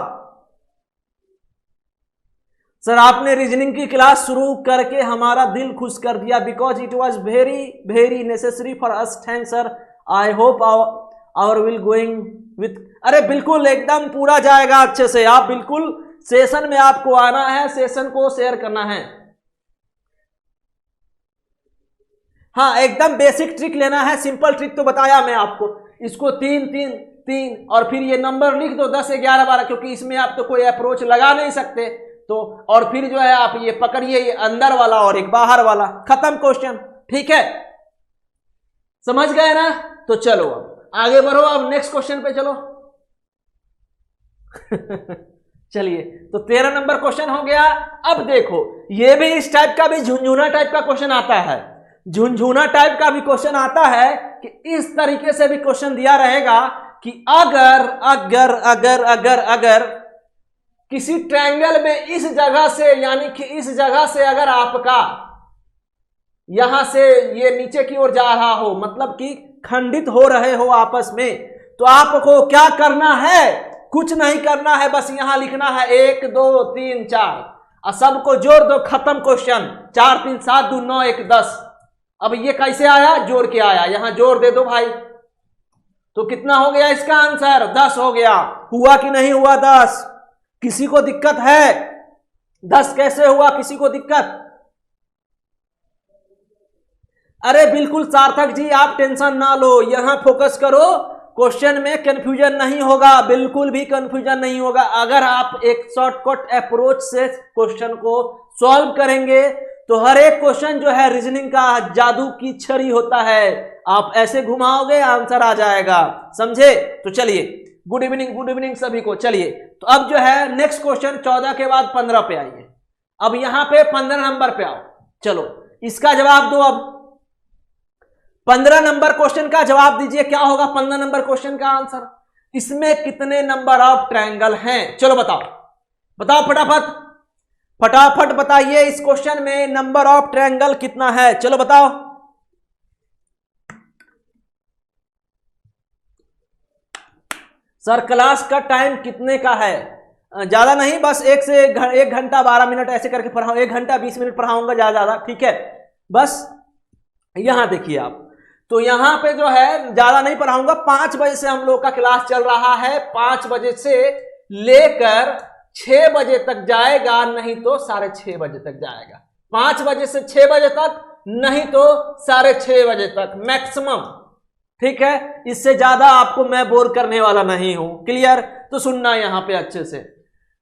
सर आपने रीजनिंग की क्लास शुरू करके हमारा दिल खुश कर दिया, because it was very very necessary for us, thanks sir, I hope our will going with, अरे बिल्कुल एकदम पूरा जाएगा अच्छे से, आप बिल्कुल सेशन में आपको आना है, सेशन को शेयर करना है। हाँ एकदम बेसिक ट्रिक लेना है, सिंपल ट्रिक तो बताया मैं आपको, इसको 3 3 3 और फिर ये नंबर लिख दो 10 11 12, क्योंकि इसमें आप तो कोई अप्रोच लगा नहीं सकते, तो और फिर जो है आप ये पकड़िए, ये अंदर वाला और एक बाहर वाला, खत्म क्वेश्चन, ठीक है, समझ गए ना। तो चलो अब आगे बढ़ो, अब नेक्स्ट क्वेश्चन पे चलो। चलिए तो 13 नंबर क्वेश्चन हो गया। अब देखो ये भी इस टाइप का भी झुंझुना टाइप का क्वेश्चन आता है, झुंझुना टाइप का भी क्वेश्चन आता है कि इस तरीके से भी क्वेश्चन दिया रहेगा कि अगर अगर अगर अगर अगर किसी ट्रायंगल में इस जगह से, यानी कि इस जगह से अगर आपका यहां से ये नीचे की ओर जा रहा हो, मतलब कि खंडित हो रहे हो आपस में, तो आपको क्या करना है, कुछ नहीं करना है, बस यहां लिखना है 1 2 3 4 और सबको जोड़ दो, खत्म क्वेश्चन। 4 3 7 2 9 1 10। अब ये कैसे आया, जोड़ के आया, यहां जोड़ दे दो भाई, तो कितना हो गया इसका आंसर? 10 हो गया। हुआ कि नहीं हुआ 10? किसी को दिक्कत है? 10 कैसे हुआ? किसी को दिक्कत? अरे बिल्कुल सार्थक जी, आप टेंशन ना लो, यहां फोकस करो। क्वेश्चन में कंफ्यूजन नहीं होगा, बिल्कुल भी कंफ्यूजन नहीं होगा। अगर आप एक शॉर्टकट अप्रोच से क्वेश्चन को सॉल्व करेंगे तो हर एक क्वेश्चन जो है रीजनिंग का जादू की छड़ी होता है, आप ऐसे घुमाओगे आंसर आ जाएगा। समझे? तो चलिए, गुड इवनिंग सभी को। चलिए तो अब जो है नेक्स्ट क्वेश्चन 14 के बाद 15 पे आइए। अब यहां पे 15 नंबर पे आओ। चलो इसका जवाब दो। अब 15 नंबर क्वेश्चन का जवाब दीजिए, क्या होगा 15 नंबर क्वेश्चन का आंसर? इसमें कितने नंबर ऑफ ट्रायंगल हैं? चलो बताओ, बताओ फटाफट, फटाफट बताइए, इस क्वेश्चन में नंबर ऑफ ट्रायंगल कितना है? चलो बताओ। सर क्लास का टाइम कितने का है? ज्यादा नहीं, बस 1 घंटा 12 मिनट ऐसे करके पढ़ाऊं, 1 घंटा 20 मिनट पढ़ाऊंगा ज्यादा, ठीक है? बस यहां देखिए आप, तो यहां पे जो है ज्यादा नहीं पढ़ाऊंगा। 5 बजे से हम लोग का क्लास चल रहा है, 5 बजे से लेकर 6 बजे तक जाएगा, नहीं तो 6:30 बजे तक जाएगा। 5 बजे से 6 बजे तक, नहीं तो 6:30 बजे तक मैक्सिमम, ठीक है? इससे ज्यादा आपको मैं बोर करने वाला नहीं हूं। क्लियर? तो सुनना यहां पे अच्छे से।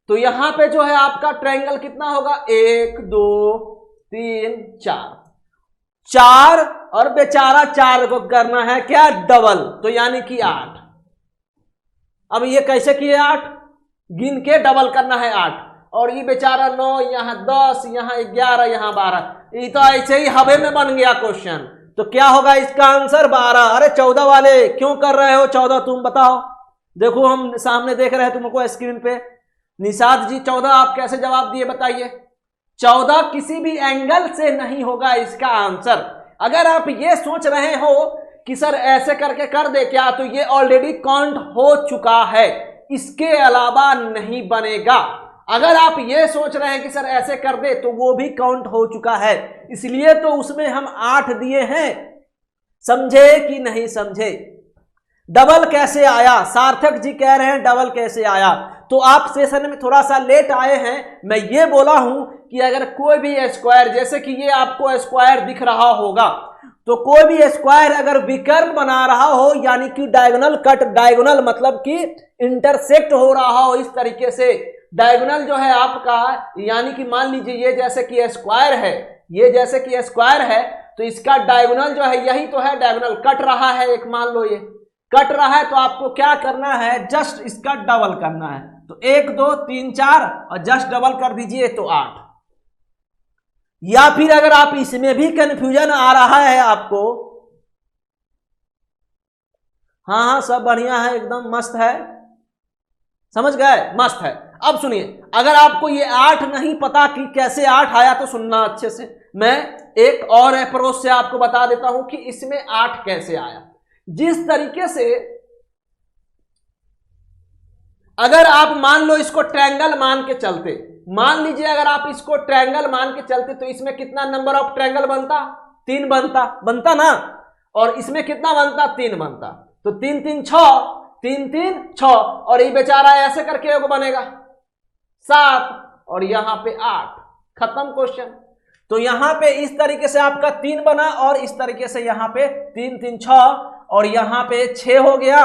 तो यहां पे जो है आपका ट्रायंगल कितना होगा? 1 2 3 4 और बेचारा 4 को करना है क्या? डबल, तो यानी कि 8। अब ये कैसे किए? 8 गिन के डबल करना है 8, और ये बेचारा 9, यहां 10, यहां 11, यहां 12। ये तो ऐसे ही हवे में बन गया क्वेश्चन। तो क्या होगा इसका आंसर? 12। अरे 14 वाले क्यों कर रहे हो 14? तुम बताओ। देखो हम सामने देख रहे हैं तुमको स्क्रीन पे। निषाद जी 14 आप कैसे जवाब दिए बताइए? 14 किसी भी एंगल से नहीं होगा इसका आंसर। अगर आप ये सोच रहे हो कि सर ऐसे करके कर दे क्या, तो ये ऑलरेडी काउंट हो चुका है, इसके अलावा नहीं बनेगा। अगर आप ये सोच रहे हैं कि सर ऐसे कर दे, तो वो भी काउंट हो चुका है, इसलिए तो उसमें हम 8 दिए हैं। समझे कि नहीं समझे? डबल कैसे आया? सार्थक जी कह रहे हैं डबल कैसे आया? तो आप सेशन में थोड़ा सा लेट आए हैं। मैं ये बोला हूं कि अगर कोई भी स्क्वायर, जैसे कि ये आपको स्क्वायर दिख रहा होगा, तो कोई भी स्क्वायर अगर विकर्ण बना रहा हो, यानी कि डायगोनल कट, डायगोनल मतलब कि इंटरसेक्ट हो रहा हो इस तरीके से, डायगोनल जो है आपका, यानी कि मान लीजिए ये जैसे कि स्क्वायर है, ये जैसे कि स्क्वायर है, तो इसका डायगोनल जो है यही तो है, डायगोनल कट रहा है एक, मान लो ये कट रहा है, तो आपको क्या करना है? जस्ट इसका डबल करना है। तो 1 2 3 4 और जस्ट डबल कर दीजिए तो 8। या फिर अगर आप इसमें भी कंफ्यूजन आ रहा है आपको, हाँ हाँ सब बढ़िया है, एकदम मस्त है, समझ गए? मस्त है। अब सुनिए, अगर आपको ये 8 नहीं पता कि कैसे 8 आया, तो सुनना अच्छे से, मैं एक और अप्रोच से आपको बता देता हूं कि इसमें 8 कैसे आया। जिस तरीके से, अगर आप मान लो इसको ट्रायंगल मान के चलते, मान लीजिए अगर आप इसको ट्रायंगल मान के चलते, तो इसमें कितना नंबर ऑफ ट्रायंगल बनता? 3 बनता ना? और इसमें कितना बनता? 3 बनता। तो 3 3 6, 3 3 6, और ये बेचारा ऐसे करके एगो बनेगा 7, और यहां पे 8। खत्म क्वेश्चन। तो यहां पे इस तरीके से आपका 3 बना, और इस तरीके से यहां पे 3 3 6, और यहां पे 6 हो गया,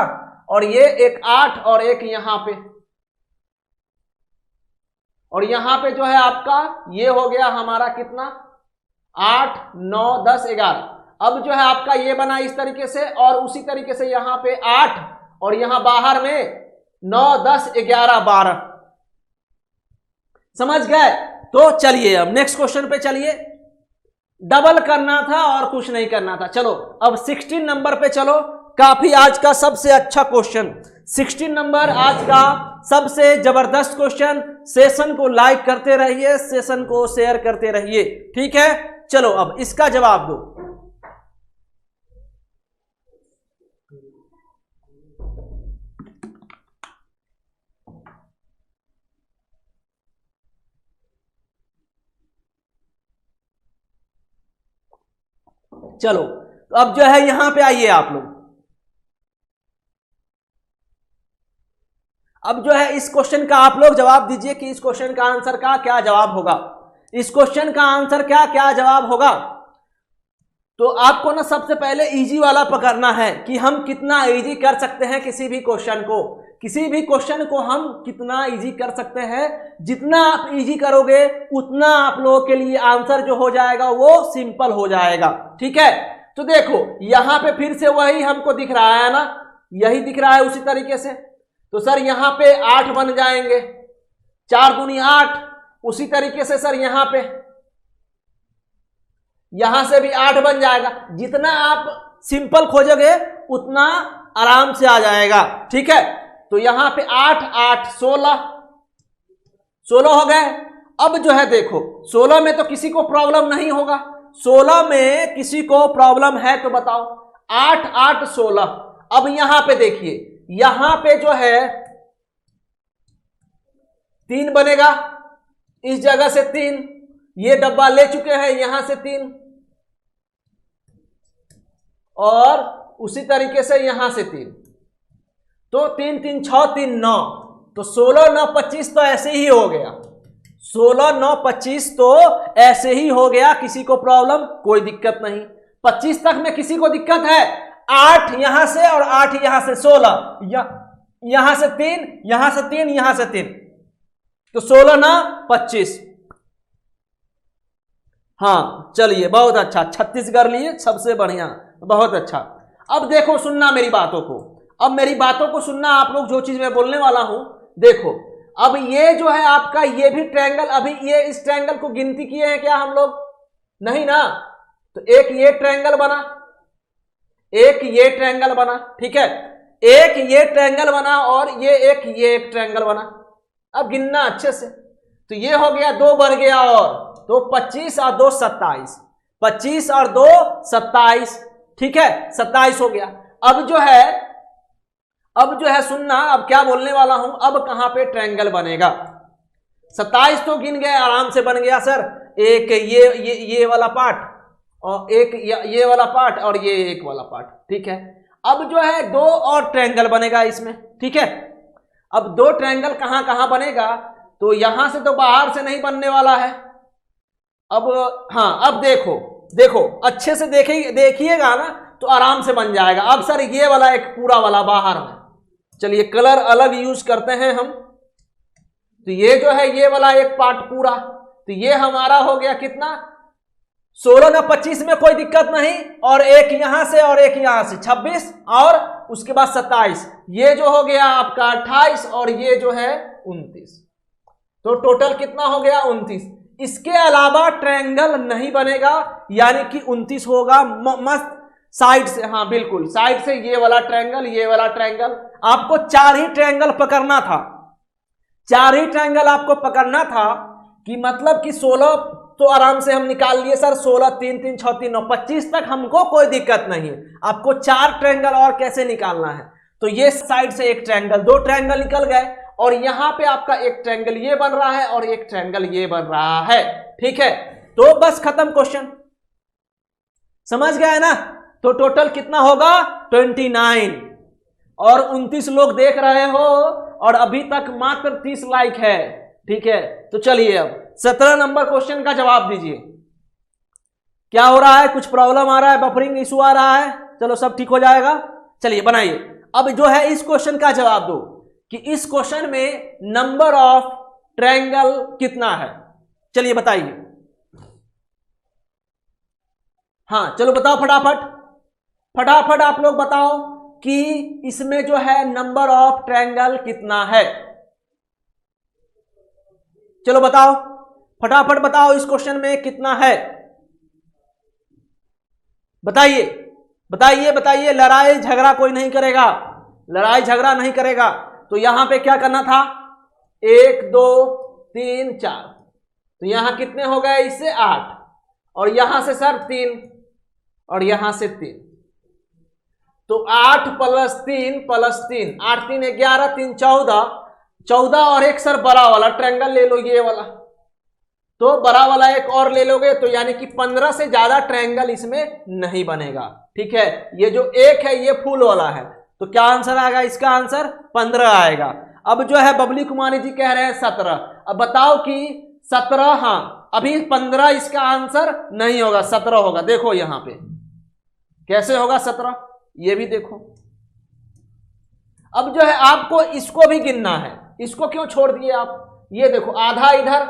और ये एक 8, और एक यहां पे, और यहां पे जो है आपका ये हो गया हमारा कितना? 8 9 10 11। अब जो है आपका ये बना इस तरीके से, और उसी तरीके से यहां पे 8, और यहां बाहर में 9 10 11 12। समझ गए? तो चलिए अब नेक्स्ट क्वेश्चन पे चलिए। डबल करना था और कुछ नहीं करना था। चलो अब 16 नंबर पे चलो। काफी आज का सबसे अच्छा क्वेश्चन, 16 नंबर आज का सबसे जबरदस्त क्वेश्चन। सेशन को लाइक करते रहिए, सेशन को शेयर करते रहिए, ठीक है? चलो अब इसका जवाब दो। चलो तो अब जो है यहां पे आइए आप लोग। अब जो है इस क्वेश्चन का आप लोग जवाब दीजिए कि इस क्वेश्चन का आंसर का क्या जवाब होगा। इस क्वेश्चन का आंसर क्या क्या जवाब होगा। तो आपको ना सबसे पहले इजी वाला पकड़ना है कि हम कितना इजी कर सकते हैं किसी भी क्वेश्चन को। किसी भी क्वेश्चन को हम कितना इजी कर सकते हैं, जितना आप इजी करोगे उतना आप लोगों के लिए आंसर जो हो जाएगा वो सिंपल हो जाएगा। ठीक है, तो देखो यहां पे फिर से वही हमको दिख रहा है ना, यही दिख रहा है उसी तरीके से। तो सर यहां पे 8 बन जाएंगे, 4 दूनी 8। उसी तरीके से सर यहां से भी 8 बन जाएगा। जितना आप सिंपल खोजोगे उतना आराम से आ जाएगा। ठीक है, तो यहां पे 8 8 16 हो गए। अब जो है देखो 16 में तो किसी को प्रॉब्लम नहीं होगा, 16 में किसी को प्रॉब्लम है तो बताओ। 8 8 16। अब यहां पे देखिए, यहां पे जो है 3 बनेगा, इस जगह से 3, ये डब्बा ले चुके हैं यहां से 3, और उसी तरीके से यहां से 3। तो 3 3 6 3 9, तो 16 9 25 तो ऐसे ही हो गया। 16 9 25 तो ऐसे ही हो गया, किसी को प्रॉब्लम कोई दिक्कत नहीं। 25 तक में किसी को दिक्कत है? 8 यहां से और 8 यहां से, 16 यहां से 3, यहां से 3, यहां से 3, तो 16 9 25। हाँ चलिए बहुत अच्छा, 36 कर लिए, सबसे बढ़िया, बहुत अच्छा। अब देखो सुनना मेरी बातों को, अब मेरी बातों को सुनना आप लोग, जो चीज मैं बोलने वाला हूं। देखो अब ये जो है आपका, ये भी ट्रायंगल, अभी ये इस ट्रायंगल को गिनती किए हैं क्या हम लोग? नहीं ना। तो एक ये ट्रायंगल बना, एक ये ट्रायंगल बना, ठीक है, एक ये ट्रायंगल बना और ये एक ट्रायंगल बना। अब गिनना अच्छे से, तो ये हो गया 2 बढ़ गया, और तो 25 और 2 27, 25 और 2 27, ठीक है, 27 हो गया। अब जो है सुनना, अब क्या बोलने वाला हूं, अब कहां पे ट्रायंगल बनेगा। 27 तो गिन गए, आराम से बन गया सर। एक ये वाला पार्ट, और एक ये वाला पार्ट, और ये एक वाला पार्ट, ठीक है। अब जो है 2 और ट्रायंगल बनेगा इसमें, ठीक है। अब 2 ट्रायंगल कहां कहां बनेगा, तो यहां से तो बाहर से नहीं बनने वाला है। अब हाँ, अब देखो अच्छे से देखिएगा ना, तो आराम से बन जाएगा। अब सर ये वाला एक पूरा वाला बाहर में, चलिए कलर अलग यूज करते हैं हम। तो ये जो है ये वाला एक पार्ट पूरा, तो ये हमारा हो गया कितना, 16 ना 25 में कोई दिक्कत नहीं, और एक यहां से और एक यहां से 26, और उसके बाद 27, ये जो हो गया आपका 28, और ये जो है 29। तो टोटल कितना हो गया, 29। इसके अलावा ट्रायंगल नहीं बनेगा, यानी कि 29 होगा मस्त साइड से। हाँ बिल्कुल, साइड से ये वाला ट्रायंगल, ये वाला ट्रायंगल। आपको 4 ही ट्रायंगल पकड़ना था, 4 ही ट्रायंगल आपको पकड़ना था, कि मतलब कि 16 तो आराम से हम निकाल लिए सर, 16 3 3 6 3 9 25 तक हमको कोई दिक्कत नहीं है। आपको 4 ट्रायंगल और कैसे निकालना है, तो ये साइड से एक ट्रायंगल, 2 ट्रायंगल निकल गए, और यहां पे आपका एक ट्रायंगल ये बन रहा है और एक ट्रायंगल ये बन रहा है, ठीक है। तो बस खत्म क्वेश्चन, समझ गए ना। तो टोटल कितना होगा, 29, और 29 लोग देख रहे हो, और अभी तक मात्र 30 लाइक है, ठीक है। तो चलिए अब 17 नंबर क्वेश्चन का जवाब दीजिए। क्या हो रहा है, कुछ प्रॉब्लम आ रहा है, बफरिंग इशू आ रहा है? चलो सब ठीक हो जाएगा, चलिए बनाइए। अब जो है इस क्वेश्चन का जवाब दो कि इस क्वेश्चन में नंबर ऑफ ट्रायंगल कितना है, चलिए बताइए। हाँ चलो बताओ फटाफट आप लोग बताओ कि इसमें जो है नंबर ऑफ ट्रायंगल कितना है। चलो बताओ, फटाफट बताओ, इस क्वेश्चन में कितना है, बताइए। लड़ाई झगड़ा कोई नहीं करेगा, लड़ाई झगड़ा नहीं करेगा। तो यहां पे क्या करना था, 1 2 3 4, तो यहां कितने हो गए, इससे 8, और यहां से सर 3, और यहां से 3, तो 8 + 3 + 3, 8 3 11, 3 14, और एक सर बड़ा वाला ट्रायंगल ले लो, ये वाला, तो बड़ा वाला एक और ले लोगे, तो यानी कि 15 से ज्यादा ट्रायंगल इसमें नहीं बनेगा, ठीक है। ये जो एक है ये फुल वाला है, तो क्या आंसर आएगा, इसका आंसर 15 आएगा। अब जो है बबली कुमारी जी कह रहे हैं 17। अब बताओ कि 17, हाँ अभी 15 इसका आंसर नहीं होगा, 17 होगा। देखो यहां पे कैसे होगा 17, ये भी देखो। अब जो है आपको इसको भी गिनना है, इसको क्यों छोड़ दिए आप? ये देखो आधा इधर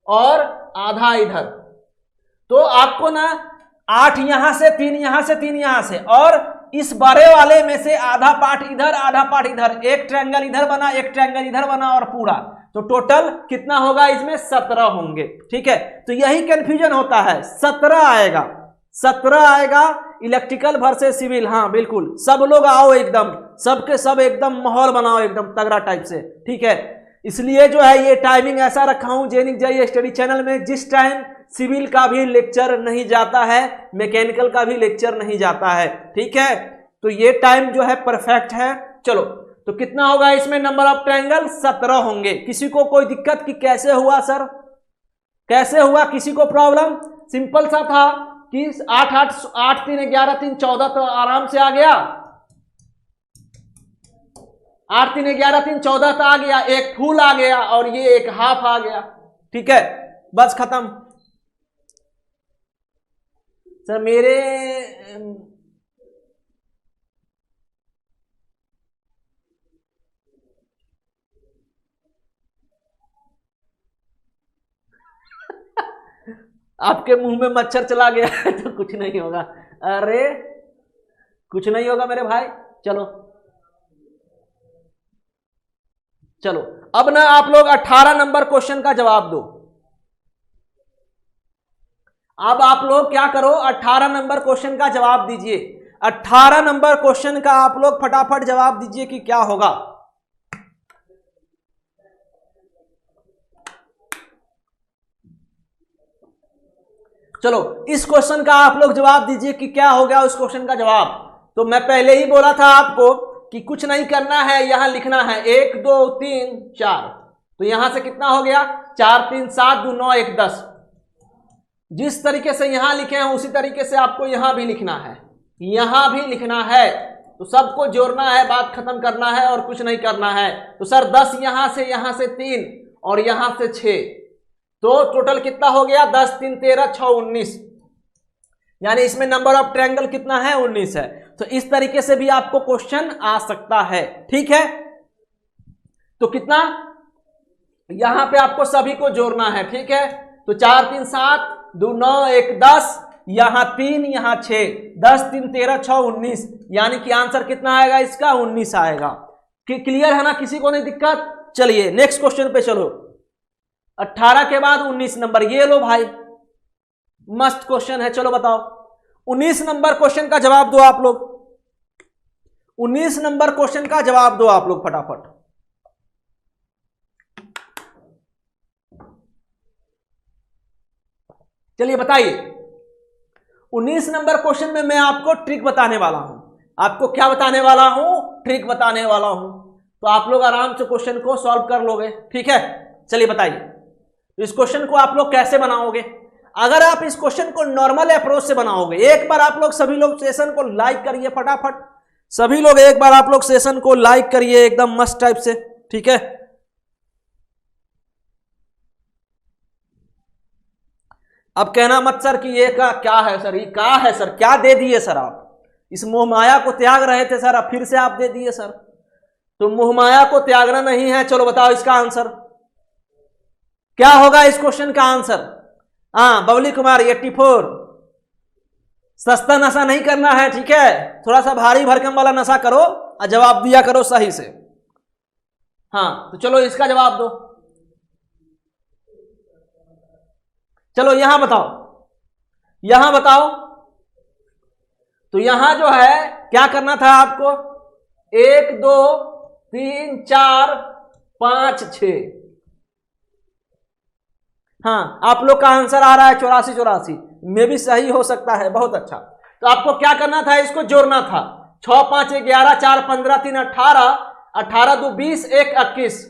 और आधा इधर, तो आपको ना 8 यहां से, 3 यहां से, 3 यहां से, और इस बड़े वाले में से आधा पार्ट इधर आधा पार्ट इधर, एक ट्रायंगल इधर बना एक ट्रायंगल इधर बना और पूरा, तो टोटल कितना होगा इसमें? 17 होंगे। ठीक है, तो यही कंफ्यूजन होता है, 17 आएगा, 17 आएगा। इलेक्ट्रिकल वर्सेस सिविल, हाँ बिल्कुल, सब लोग आओ एकदम, सबके सब एकदम माहौल बनाओ एकदम तगड़ा टाइप से। ठीक है, इसलिए जो है ये टाइमिंग ऐसा रखा हूं जैनिक जय स्टडी चैनल में, जिस टाइम सिविल का भी लेक्चर नहीं जाता है, मैकेनिकल का भी लेक्चर नहीं जाता है। ठीक है, तो ये टाइम जो है परफेक्ट है। चलो, तो कितना होगा इसमें नंबर ऑफ ट्रायंगल? 17 होंगे। किसी को कोई दिक्कत कि कैसे हुआ सर, कैसे हुआ? किसी को प्रॉब्लम? सिंपल सा था कि 8 8 8 3 11 3 14 तो आराम से आ गया, 8 3 11 3 14 तो आ गया, एक फुल आ गया और ये एक हाफ आ गया। ठीक है, बस खत्म। सर मेरे आपके मुंह में मच्छर चला गया है तो कुछ नहीं होगा। अरे कुछ नहीं होगा मेरे भाई। चलो चलो, अब ना आप लोग 18 नंबर क्वेश्चन का जवाब दो। अब आप लोग क्या करो, 18 नंबर क्वेश्चन का जवाब दीजिए। 18 नंबर क्वेश्चन का आप लोग फटाफट जवाब दीजिए कि क्या होगा। चलो, इस क्वेश्चन का आप लोग जवाब दीजिए कि क्या हो गया उस क्वेश्चन का जवाब। तो मैं पहले ही बोला था आपको कि कुछ नहीं करना है, यहां लिखना है 1 2 3 4। तो यहां से कितना हो गया? 4 3 7 2 9 1 10। जिस तरीके से यहां लिखे हैं उसी तरीके से आपको यहां भी लिखना है, यहां भी लिखना है। तो सबको जोड़ना है, बात खत्म करना है और कुछ नहीं करना है। तो सर 10 यहां से 3 और यहां से 6, तो टोटल कितना हो गया? 10 3 13 6 19, यानी इसमें नंबर ऑफ ट्रायंगल कितना है? 19 है। तो इस तरीके से भी आपको क्वेश्चन आ सकता है। ठीक है, तो कितना यहां पे आपको सभी को जोड़ना है। ठीक है, तो 4 3 7 2 9 1 10, यहां 3 यहां 6, 10 3 13 6 19, यानी कि आंसर कितना आएगा इसका? 19 आएगा। क्लियर है ना? किसी को नहीं दिक्कत? चलिए नेक्स्ट क्वेश्चन पे चलो। 18 के बाद 19 नंबर, ये लो भाई, मस्त क्वेश्चन है। चलो बताओ, 19 नंबर क्वेश्चन का जवाब दो आप लोग। 19 नंबर क्वेश्चन का जवाब दो आप लोग फटाफट। चलिए बताइए, 19 नंबर क्वेश्चन में मैं आपको ट्रिक बताने वाला हूं। आपको क्या बताने वाला हूं? ट्रिक बताने वाला हूं। तो आप लोग आराम से क्वेश्चन को सॉल्व कर लोगे। ठीक है, चलिए बताइए, इस क्वेश्चन को आप लोग कैसे बनाओगे? अगर आप इस क्वेश्चन को नॉर्मल अप्रोच से बनाओगे, एक बार आप लोग सभी लोग सेशन को लाइक करिए फटाफट, सभी लोग एक बार आप लोग सेशन को लाइक करिए एकदम मस्त टाइप से। ठीक है, अब कहना मत सर कि ये का क्या है सर, ये क्या है सर, क्या दे दिए सर आप? इस मोहमाया को त्याग रहे थे सर, अब फिर से आप दे दिए सर। तो मोहमाया को त्यागना नहीं है। चलो बताओ इसका आंसर क्या होगा, इस क्वेश्चन का आंसर? हाँ बबली कुमार 84। सस्ता नशा नहीं करना है, ठीक है, थोड़ा सा भारी भरकम वाला नशा करो और जवाब दिया करो सही से। हाँ तो चलो इसका जवाब दो। चलो यहां बताओ, यहां बताओ। तो यहां जो है क्या करना था आपको? 1 2 3 4 5 6। हाँ आप लोग का आंसर आ रहा है 84 में भी सही हो सकता है, बहुत अच्छा। तो आपको क्या करना था? इसको जोड़ना था। 6 5 11 4 15 3 18, 18 2 20 1 21,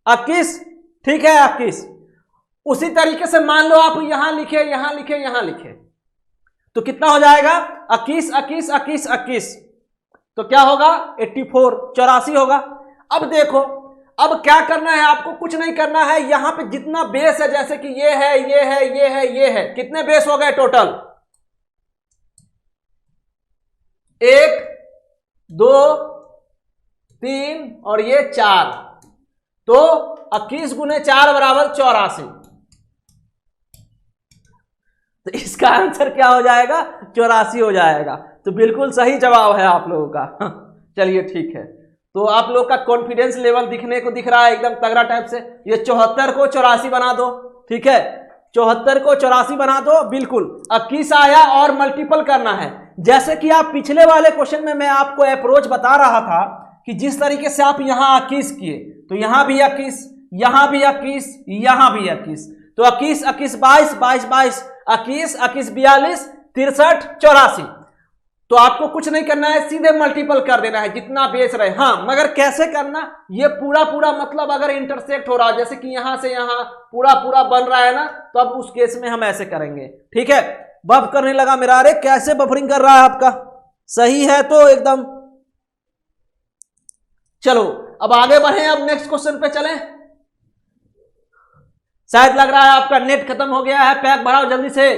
21। ठीक है 21। उसी तरीके से मान लो आप यहां लिखे, यहां लिखे, यहां लिखे, तो कितना हो जाएगा? 21 21 21 21। तो क्या होगा 84, 84 होगा। अब देखो, अब क्या करना है आपको, कुछ नहीं करना है, यहां पे जितना बेस है, जैसे कि ये है, ये है, ये है, ये है, कितने बेस हो गए टोटल, 1 2 3 और ये 4, तो 21 गुने 4 बराबर 84। तो इसका आंसर क्या हो जाएगा, 84 हो जाएगा। तो बिल्कुल सही जवाब है आप लोगों का। चलिए ठीक है, तो आप लोग का कॉन्फिडेंस लेवल दिखने को दिख रहा है एकदम तगड़ा टाइप से। ये 74 को 84 बना दो, ठीक है, 74 को 84 बना दो, बिल्कुल। 21 आया और मल्टीपल करना है। जैसे कि आप पिछले वाले क्वेश्चन में मैं आपको अप्रोच बता रहा था कि जिस तरीके से आप यहां 21 किए, तो यहां भी 21, यहां भी 21, यहां भी 21, तो 21 21 22 22 22 21 21 42 63 84। तो आपको कुछ नहीं करना है, सीधे मल्टीपल कर देना है जितना बेस रहे। हाँ, मगर कैसे करना, ये पूरा पूरा मतलब अगर इंटरसेक्ट हो रहा है, जैसे कि यहां से यहां पूरा पूरा बन रहा है ना, तो अब उस केस में हम ऐसे करेंगे, ठीक है। बफ करने लगा मेरा, अरे कैसे बफरिंग कर रहा है आपका, सही है तो एकदम। चलो अब आगे बढ़े, अब नेक्स्ट क्वेश्चन पे चलें। शायद लग रहा है आपका नेट खत्म हो गया है, पैक भराओ जल्दी से।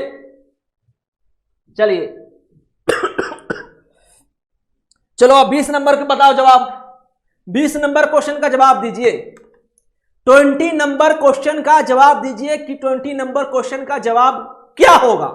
चलिए चलो अब 20 नंबर के बताओ जवाब। 20 नंबर क्वेश्चन का जवाब दीजिए। 20 नंबर क्वेश्चन का जवाब दीजिए कि 20 नंबर क्वेश्चन का जवाब क्या होगा।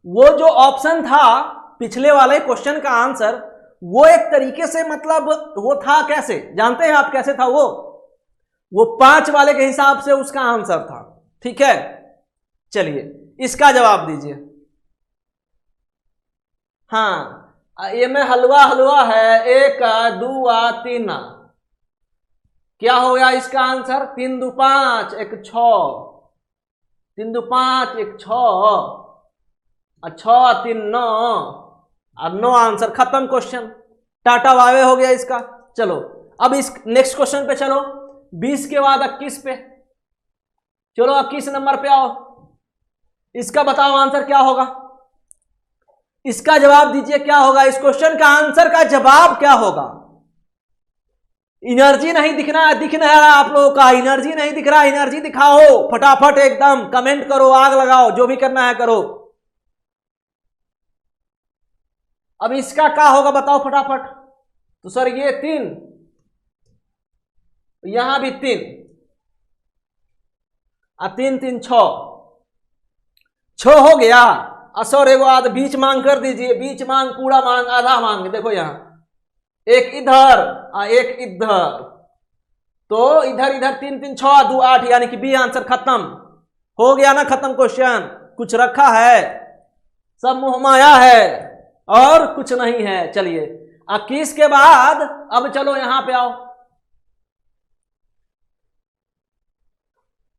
वो जो ऑप्शन था पिछले वाले क्वेश्चन का आंसर, वो एक तरीके से मतलब वो था कैसे, जानते हैं आप कैसे था वो 5 वाले के हिसाब से उसका आंसर था, ठीक है। चलिए इसका जवाब दीजिए। हाँ, ये में हलवा हलवा है, 1 2 3, क्या हो गया इसका आंसर, 3 2 5 1 6, 3 2 5 1 6 6 3 9 और 9 आंसर, खत्म क्वेश्चन, टाटा वावे हो गया इसका। चलो अब इस नेक्स्ट क्वेश्चन पे चलो, 20 के बाद 21 पे चलो, 21 नंबर पे आओ। इसका बताओ आंसर क्या होगा, इसका जवाब दीजिए क्या होगा, इस क्वेश्चन का आंसर का जवाब क्या होगा। एनर्जी नहीं दिख रहा है आप लोगों का, एनर्जी नहीं दिख रहा, एनर्जी दिखाओ फटाफट, एकदम कमेंट करो, आग लगाओ, जो भी करना है करो। अब इसका क्या होगा बताओ फटाफट। तो सर ये 3, यहां भी 3 और 3 3 6 हो गया। सर एगो आध बीच मांग कर दीजिए, बीच मांग, पूरा मांग, आधा मांग, देखो यहां एक इधर और एक इधर, तो इधर इधर 3 3 6 2 8, यानी कि बी आंसर, खत्म हो गया ना, खत्म क्वेश्चन। कुछ रखा है, सब मोह माया है और कुछ नहीं है। चलिए 21 के बाद अब चलो यहां पे आओ,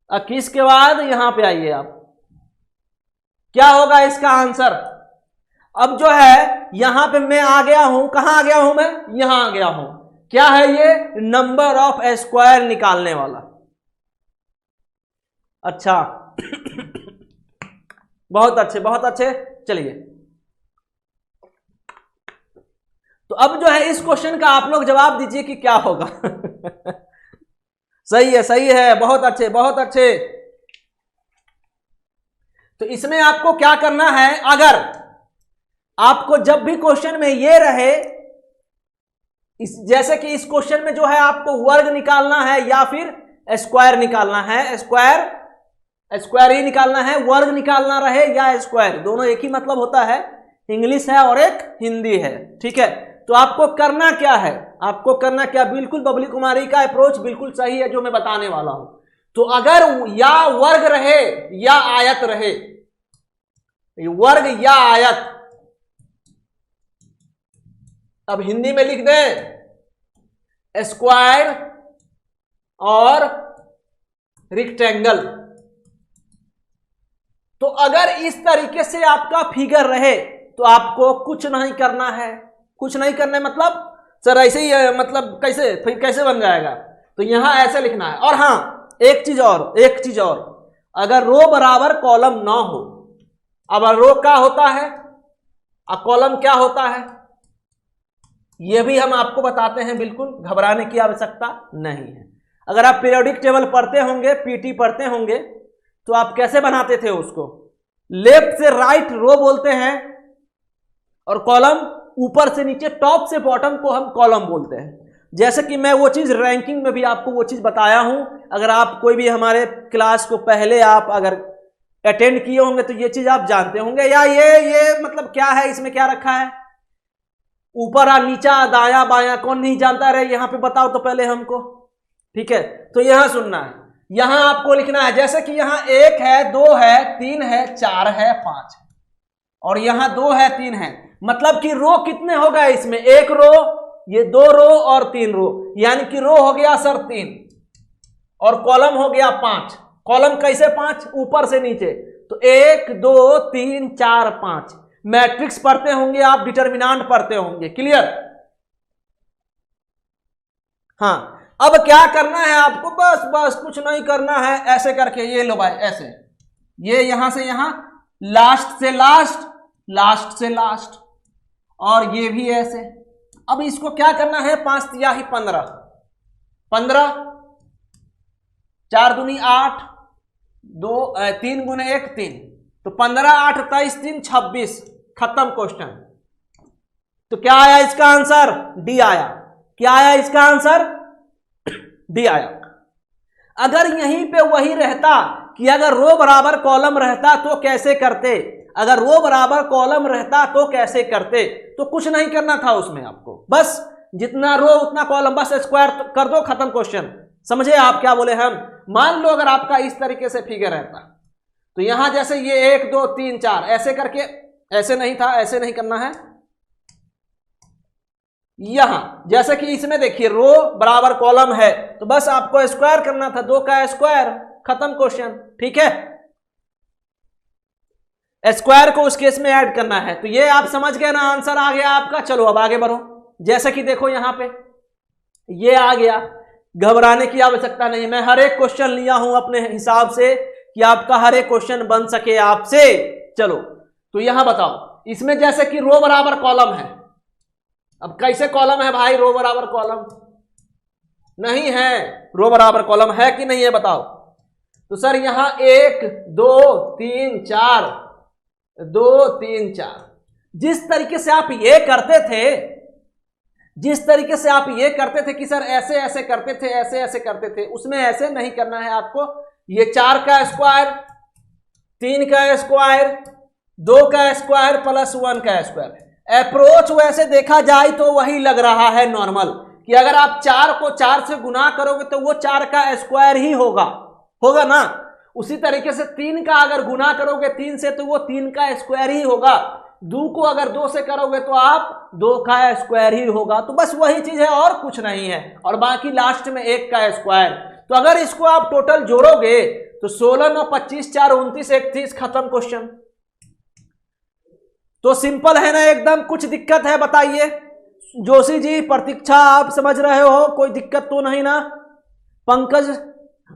21 के बाद यहां पे आइए आप, क्या होगा इसका आंसर। अब जो है यहां पे मैं आ गया हूं, कहां आ गया हूं मैं, यहां आ गया हूं, क्या है ये, नंबर ऑफ स्क्वायर निकालने वाला। अच्छा बहुत अच्छे बहुत अच्छे। चलिए तो अब जो है इस क्वेश्चन का आप लोग जवाब दीजिए कि क्या होगा। सही है, बहुत अच्छे बहुत अच्छे। तो इसमें आपको क्या करना है, अगर आपको जब भी क्वेश्चन में ये रहे, जैसे कि इस क्वेश्चन में जो है आपको वर्ग निकालना है या फिर स्क्वायर निकालना है, स्क्वायर ही निकालना है, वर्ग निकालना रहे या स्क्वायर, दोनों एक ही मतलब होता है, इंग्लिश है और एक हिंदी है, ठीक है। तो आपको करना क्या है, आपको करना क्या, बिल्कुल बबली कुमारी का अप्रोच बिल्कुल सही है जो मैं बताने वाला हूं। तो अगर या वर्ग रहे या आयत रहे, वर्ग या आयत, अब हिंदी में लिख दें स्क्वायर और रेक्टेंगल। तो अगर इस तरीके से आपका फिगर रहे तो आपको कुछ नहीं करना है, कुछ नहीं करना है मतलब सर ऐसे ही है, मतलब कैसे, फिर कैसे बन जाएगा, तो यहां ऐसे लिखना है। और हां एक चीज और, अगर रो बराबर कॉलम ना हो अब रो क्या होता है, अब कॉलम क्या होता है, यह भी हम आपको बताते हैं, बिल्कुल घबराने की आवश्यकता नहीं है। अगर आप पीरियोडिक टेबल पढ़ते होंगे, पीटी पढ़ते होंगे, तो आप कैसे बनाते थे उसको, लेफ्ट से राइट रो बोलते हैं, और कॉलम ऊपर से नीचे, टॉप से बॉटम को हम कॉलम बोलते हैं। जैसे कि मैं वो चीज रैंकिंग में भी आपको वो चीज बताया हूं, अगर आप कोई भी हमारे क्लास को पहले आप अगर अटेंड किए होंगे तो ये चीज आप जानते होंगे। या ये मतलब क्या है, इसमें क्या रखा है, ऊपर आ नीचा दाया बाया, कौन नहीं जानता रहे, यहां पे बताओ तो पहले हमको, ठीक है। तो यहां सुनना है, यहां आपको लिखना है, जैसे कि यहां 1 है, 2 है, 3 है, 4 है, 5 है, और यहां 2 है, 3 है, मतलब कि रो कितने हो गए इसमें, 1 रो, ये 2 रो और 3 रो, यानी कि रो हो गया सर 3 और कॉलम हो गया 5। कॉलम कैसे 5, ऊपर से नीचे, तो 1 2 3 4 5। मैट्रिक्स पढ़ते होंगे आप, डिटर्मिनेंट पढ़ते होंगे, क्लियर। हाँ, अब क्या करना है आपको, बस कुछ नहीं करना है, ऐसे करके ये लो भाई, ऐसे ये यहां से यहां, लास्ट से लास्ट, लास्ट से लास्ट, और ये भी ऐसे। अब इसको क्या करना है, 5 तिया ही 15, 15 4 दूनी 8, 3 गुने 1 3, तो 15 8 23 3 26, खत्म क्वेश्चन। तो क्या आया इसका आंसर, डी आया। क्या आया इसका आंसर, डी आया। अगर यहीं पे वही रहता कि अगर रो बराबर कॉलम रहता तो कैसे करते, अगर रो बराबर कॉलम रहता तो कैसे करते, तो कुछ नहीं करना था उसमें आपको, बस जितना रो उतना कॉलम, बस स्क्वायर कर दो, खत्म क्वेश्चन। समझे आप क्या बोले हम। मान लो अगर आपका इस तरीके से फिगर रहता, तो यहां जैसे ये 1 2 3 4 ऐसे करके, ऐसे नहीं था, ऐसे नहीं करना है, यहां जैसे कि इसमें देखिए रो बराबर कॉलम है, तो बस आपको स्क्वायर करना था, 2 का स्क्वायर, खत्म क्वेश्चन, ठीक है। स्क्वायर को उस केस में ऐड करना है। तो ये आप समझ गए ना, आंसर आ गया आपका। चलो अब आगे बढ़ो, जैसे कि देखो यहां पे ये आ गया, घबराने की आवश्यकता नहीं, मैं हर एक क्वेश्चन लिया हूं अपने हिसाब से कि आपका हर एक क्वेश्चन बन सके आपसे। चलो तो यहां बताओ, इसमें जैसे कि रो बराबर कॉलम है, अब कैसे कॉलम है भाई, रो बराबर कॉलम नहीं है, रो बराबर कॉलम है कि नहीं है बताओ। तो सर यहां 1 2 3 4, 2 3 4, जिस तरीके से आप ये करते थे, जिस तरीके से आप ये करते थे कि सर ऐसे ऐसे करते थे, ऐसे ऐसे करते थे, उसमें ऐसे नहीं करना है आपको। ये 4 का स्क्वायर, 3 का स्क्वायर, 2 का स्क्वायर प्लस 1 का स्क्वायर। अप्रोच वैसे देखा जाए तो वही लग रहा है नॉर्मल, कि अगर आप 4 को 4 से गुना करोगे तो वो 4 का स्क्वायर ही होगा, होगा ना। उसी तरीके से 3 का अगर गुना करोगे 3 से तो वो 3 का स्क्वायर ही होगा। 2 को अगर 2 से करोगे तो आप 2 का स्क्वायर ही होगा। तो बस वही चीज है और कुछ नहीं है, और बाकी लास्ट में 1 का स्क्वायर। तो अगर इसको आप टोटल जोड़ोगे तो 16 9 25 4 29 1 30, खत्म क्वेश्चन। तो सिंपल है ना एकदम, कुछ दिक्कत है बताइए। जोशी जी, प्रतीक्षा, आप समझ रहे हो, कोई दिक्कत तो नहीं ना। पंकज,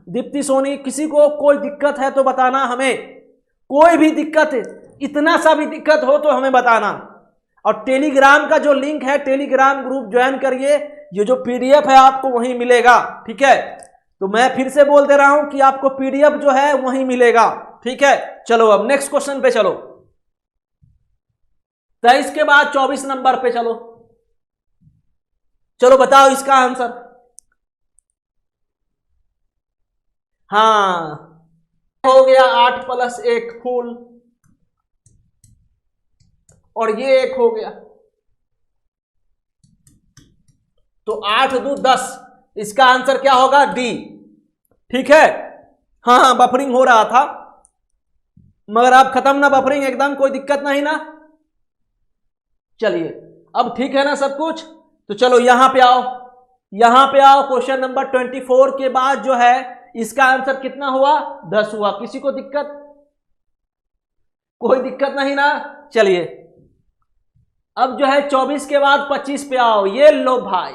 दीप्ति सोनी, किसी को कोई दिक्कत है तो बताना हमें, कोई भी दिक्कत है, इतना सा भी दिक्कत हो तो हमें बताना। और टेलीग्राम का जो लिंक है, टेलीग्राम ग्रुप ज्वाइन करिए, ये जो पीडीएफ है आपको वहीं मिलेगा, ठीक है। तो मैं फिर से बोल दे रहा हूं कि आपको पीडीएफ जो है वहीं मिलेगा, ठीक है। चलो अब नेक्स्ट क्वेश्चन पे चलो, 23 के बाद 24 नंबर पे चलो। चलो बताओ इसका आंसर। हाँ, हो गया 8 प्लस 1 फुल, और ये 1 हो गया, तो 8 2 10, इसका आंसर क्या होगा, डी, ठीक है। हाँ हाँ, बफरिंग हो रहा था, मगर आप खत्म ना बफरिंग, एकदम कोई दिक्कत नहीं ना। चलिए अब ठीक है ना सब कुछ। तो चलो यहां पे आओ, यहां पे आओ, क्वेश्चन नंबर 24 के बाद जो है इसका आंसर कितना हुआ, 10 हुआ। किसी को दिक्कत, कोई दिक्कत नहीं ना। चलिए अब जो है 24 के बाद 25 पे आओ। ये लो भाई,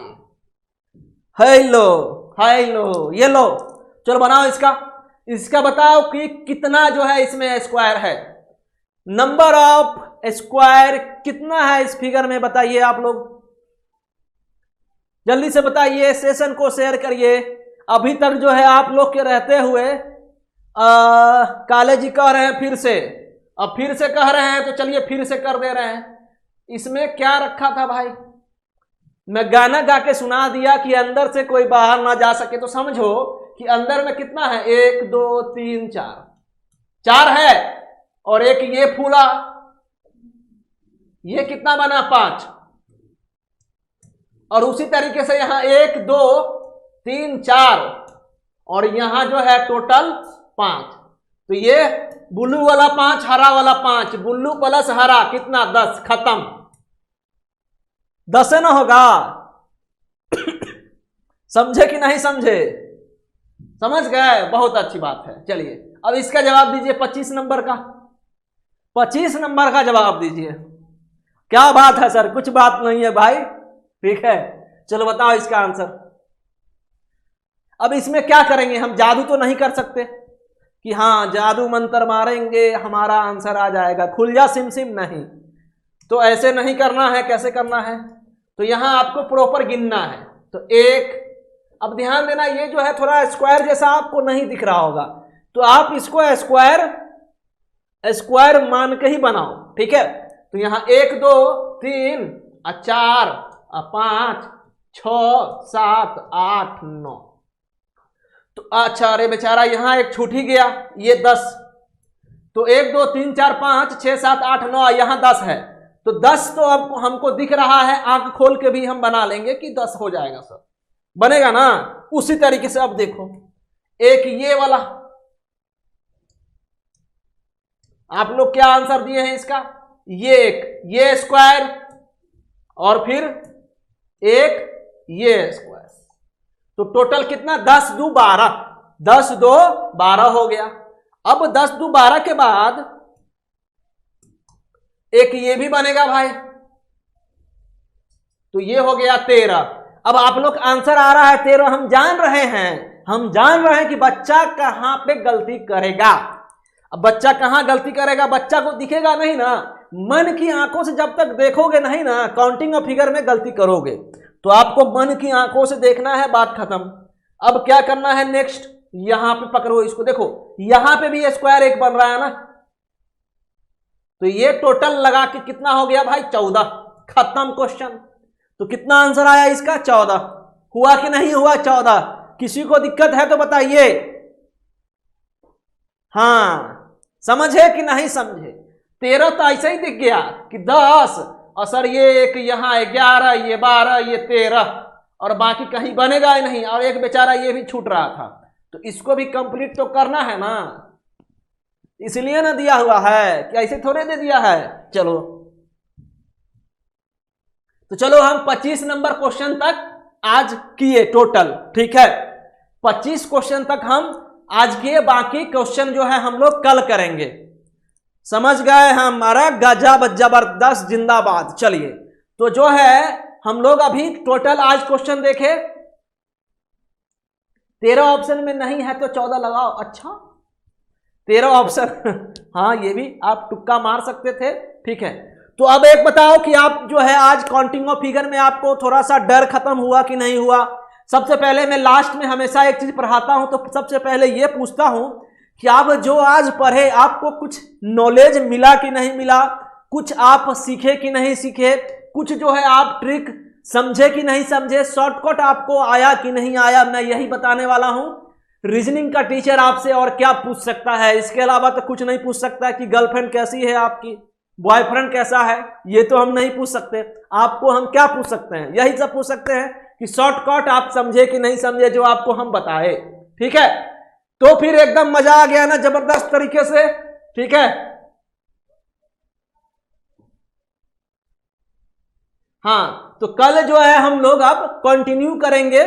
हेलो हेलो, ये लो। चलो बनाओ इसका, इसका बताओ कि कितना जो है इसमें स्क्वायर है। नंबर ऑफ स्क्वायर कितना है इस फिगर में, बताइए आप लोग, जल्दी से बताइए, सेशन को शेयर करिए। अभी तक जो है आप लोग के रहते हुए काले जी कह रहे हैं फिर से, अब फिर से कह रहे हैं तो चलिए फिर से कर दे रहे हैं। इसमें क्या रखा था भाई, मैं गाना गा के सुना दिया कि अंदर से कोई बाहर ना जा सके, तो समझो कि अंदर में कितना है, 1 2 3 4, 4 है, और एक ये फूला, ये कितना बना 5, और उसी तरीके से यहां 1 2 3 4, और यहां जो है टोटल 5। तो ये ब्लू वाला 5, हरा वाला 5, ब्लू प्लस हरा कितना 10, खत्म। 10 ना होगा? समझे कि नहीं समझे? समझ गए, बहुत अच्छी बात है। चलिए अब इसका जवाब दीजिए 25 नंबर का, 25 नंबर का जवाब दीजिए। क्या बात है सर, कुछ बात नहीं है भाई, ठीक है। चलो बताओ इसका आंसर। अब इसमें क्या करेंगे हम, जादू तो नहीं कर सकते कि हाँ जादू मंत्र मारेंगे हमारा आंसर आ जाएगा, खुल जा सिम सिम, नहीं, तो ऐसे नहीं करना है। कैसे करना है, तो यहां आपको प्रॉपर गिनना है। तो 1, अब ध्यान देना ये जो है थोड़ा स्क्वायर जैसा आपको नहीं दिख रहा होगा, तो आप इसको स्क्वायर मान के ही बनाओ, ठीक है। तो यहां 1 2 3 4 5 6 7 8 9, तो अच्छा, अरे बेचारा यहां एक छूट ही गया, ये 10, तो 1 2 3 4 5 6 7 8 9, यहां 10 है, तो 10 तो अब हमको दिख रहा है, आंख खोल के भी हम बना लेंगे कि 10 हो जाएगा सर, बनेगा ना। उसी तरीके से अब देखो, एक ये वाला, आप लोग क्या आंसर दिए हैं इसका, ये एक, ये स्क्वायर, और फिर एक ये स्क्वायर, तो टोटल कितना 10 2 12, 10 2 12 हो गया। अब 10 2 12 के बाद एक ये भी बनेगा भाई, तो ये हो गया 13। अब आप लोग आंसर आ रहा है 13, हम जान रहे हैं कि बच्चा कहां पे गलती करेगा। अब बच्चा कहां गलती करेगा, बच्चा को दिखेगा नहीं ना, मन की आंखों से जब तक देखोगे नहीं ना, काउंटिंग और फिगर में गलती करोगे, तो आपको मन की आंखों से देखना है, बात खत्म। अब क्या करना है नेक्स्ट, यहां पे पकड़ो इसको, देखो यहां पे भी स्क्वायर एक बन रहा है ना, तो ये टोटल लगा के कितना हो गया भाई 14, खत्म क्वेश्चन। तो कितना आंसर आया इसका 14, हुआ कि नहीं हुआ 14? किसी को दिक्कत है तो बताइए, हाँ समझे कि नहीं समझे? 13 तो ऐसे ही दिख गया कि 10, और सर ये एक यहाँ 11, ये 12, ये 13, और बाकी कहीं बनेगा ही नहीं, और एक बेचारा ये भी छूट रहा था, तो इसको भी कंप्लीट तो करना है ना, इसलिए ना दिया हुआ है कि ऐसे थोड़े दे दिया है। चलो तो चलो हम 25 नंबर क्वेश्चन तक आज किए टोटल, ठीक है, 25 क्वेश्चन तक हम आज किए, बाकी क्वेश्चन जो है हम लोग कल करेंगे, समझ गए? हमारा गजब जबरदस्त जिंदाबाद। चलिए तो जो है हम लोग अभी टोटल आज क्वेश्चन देखे, 13 ऑप्शन में नहीं है तो 14 लगाओ। अच्छा 13 ऑप्शन हाँ ये भी आप तुक्का मार सकते थे, ठीक है। तो अब एक बताओ कि आप जो है आज काउंटिंग ऑफ फिगर में आपको थोड़ा सा डर खत्म हुआ कि नहीं हुआ? सबसे पहले मैं लास्ट में हमेशा एक चीज पढ़ाता हूं, तो सबसे पहले ये पूछता हूं कि आप जो आज पढ़े आपको कुछ नॉलेज मिला कि नहीं मिला, कुछ आप सीखे कि नहीं सीखे, कुछ जो है आप ट्रिक समझे कि नहीं समझे, शॉर्टकट आपको आया कि नहीं आया, मैं यही बताने वाला हूं। रीजनिंग का टीचर आपसे और क्या पूछ सकता है, इसके अलावा तो कुछ नहीं पूछ सकता कि गर्लफ्रेंड कैसी है आपकी, बॉयफ्रेंड कैसा है, ये तो हम नहीं पूछ सकते। आपको हम क्या पूछ सकते हैं, यही सब पूछ सकते हैं कि शॉर्टकट आप समझे कि नहीं समझे, जो आपको हम बताए, ठीक है। तो फिर एकदम मजा आ गया ना जबरदस्त तरीके से, ठीक है। हाँ तो कल जो है हम लोग अब कंटिन्यू करेंगे,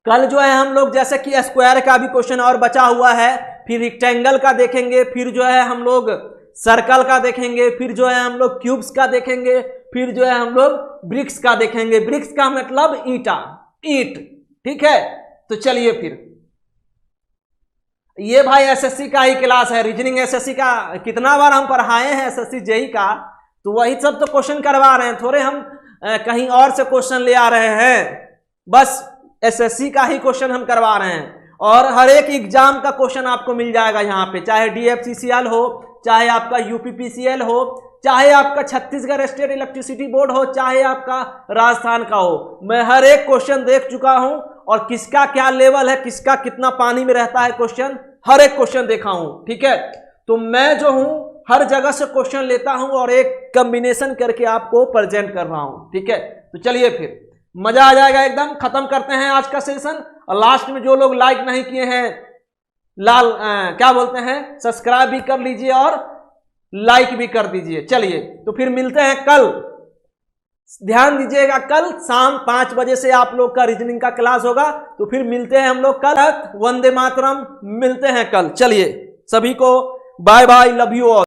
कल जो है हम लोग जैसे कि स्क्वायर का भी क्वेश्चन और बचा हुआ है, फिर रेक्टेंगल का देखेंगे, फिर जो है हम लोग सर्कल का देखेंगे, फिर जो है हम लोग क्यूब्स का देखेंगे, फिर जो है हम लोग ब्रिक्स का देखेंगे। ब्रिक्स का मतलब ईटा, ईट, ठीक है। तो चलिए फिर ये भाई एसएससी का ही क्लास है, रीजनिंग एसएससी का कितना बार हम पढ़ाए हैं एसएससी जेई का, तो वही सब तो क्वेश्चन करवा रहे हैं, थोड़े हम कहीं और से क्वेश्चन ले आ रहे हैं। बस एसएससी का ही क्वेश्चन हम करवा रहे हैं और हर एक एग्जाम का क्वेश्चन आपको मिल जाएगा यहाँ पे, चाहे डीएफसीसीएल हो, चाहे आपका यूपीपीसीएल हो, चाहे आपका छत्तीसगढ़ स्टेट इलेक्ट्रिसिटी बोर्ड हो, चाहे आपका राजस्थान का हो। मैं हर एक क्वेश्चन देख चुका हूं और किसका क्या लेवल है, किसका कितना पानी में रहता है क्वेश्चन, हर एक क्वेश्चन देखा हूं। ठीक है, तो मैं जो हूं हर जगह से क्वेश्चन लेता हूं और एक कॉम्बिनेशन करके आपको प्रेजेंट कर रहा हूं। ठीक है, तो चलिए फिर मजा आ जाएगा एकदम। खत्म करते हैं आज का सेशन और लास्ट में जो लोग लाइक नहीं किए हैं क्या बोलते हैं, सब्सक्राइब भी कर लीजिए और लाइक भी कर दीजिए। चलिए तो फिर मिलते हैं कल, ध्यान दीजिएगा कल शाम 5 बजे से आप लोग का रीजनिंग का क्लास होगा। तो फिर मिलते हैं हम लोग कल, वंदे मातरम, मिलते हैं कल। चलिए सभी को bye bye, love you all.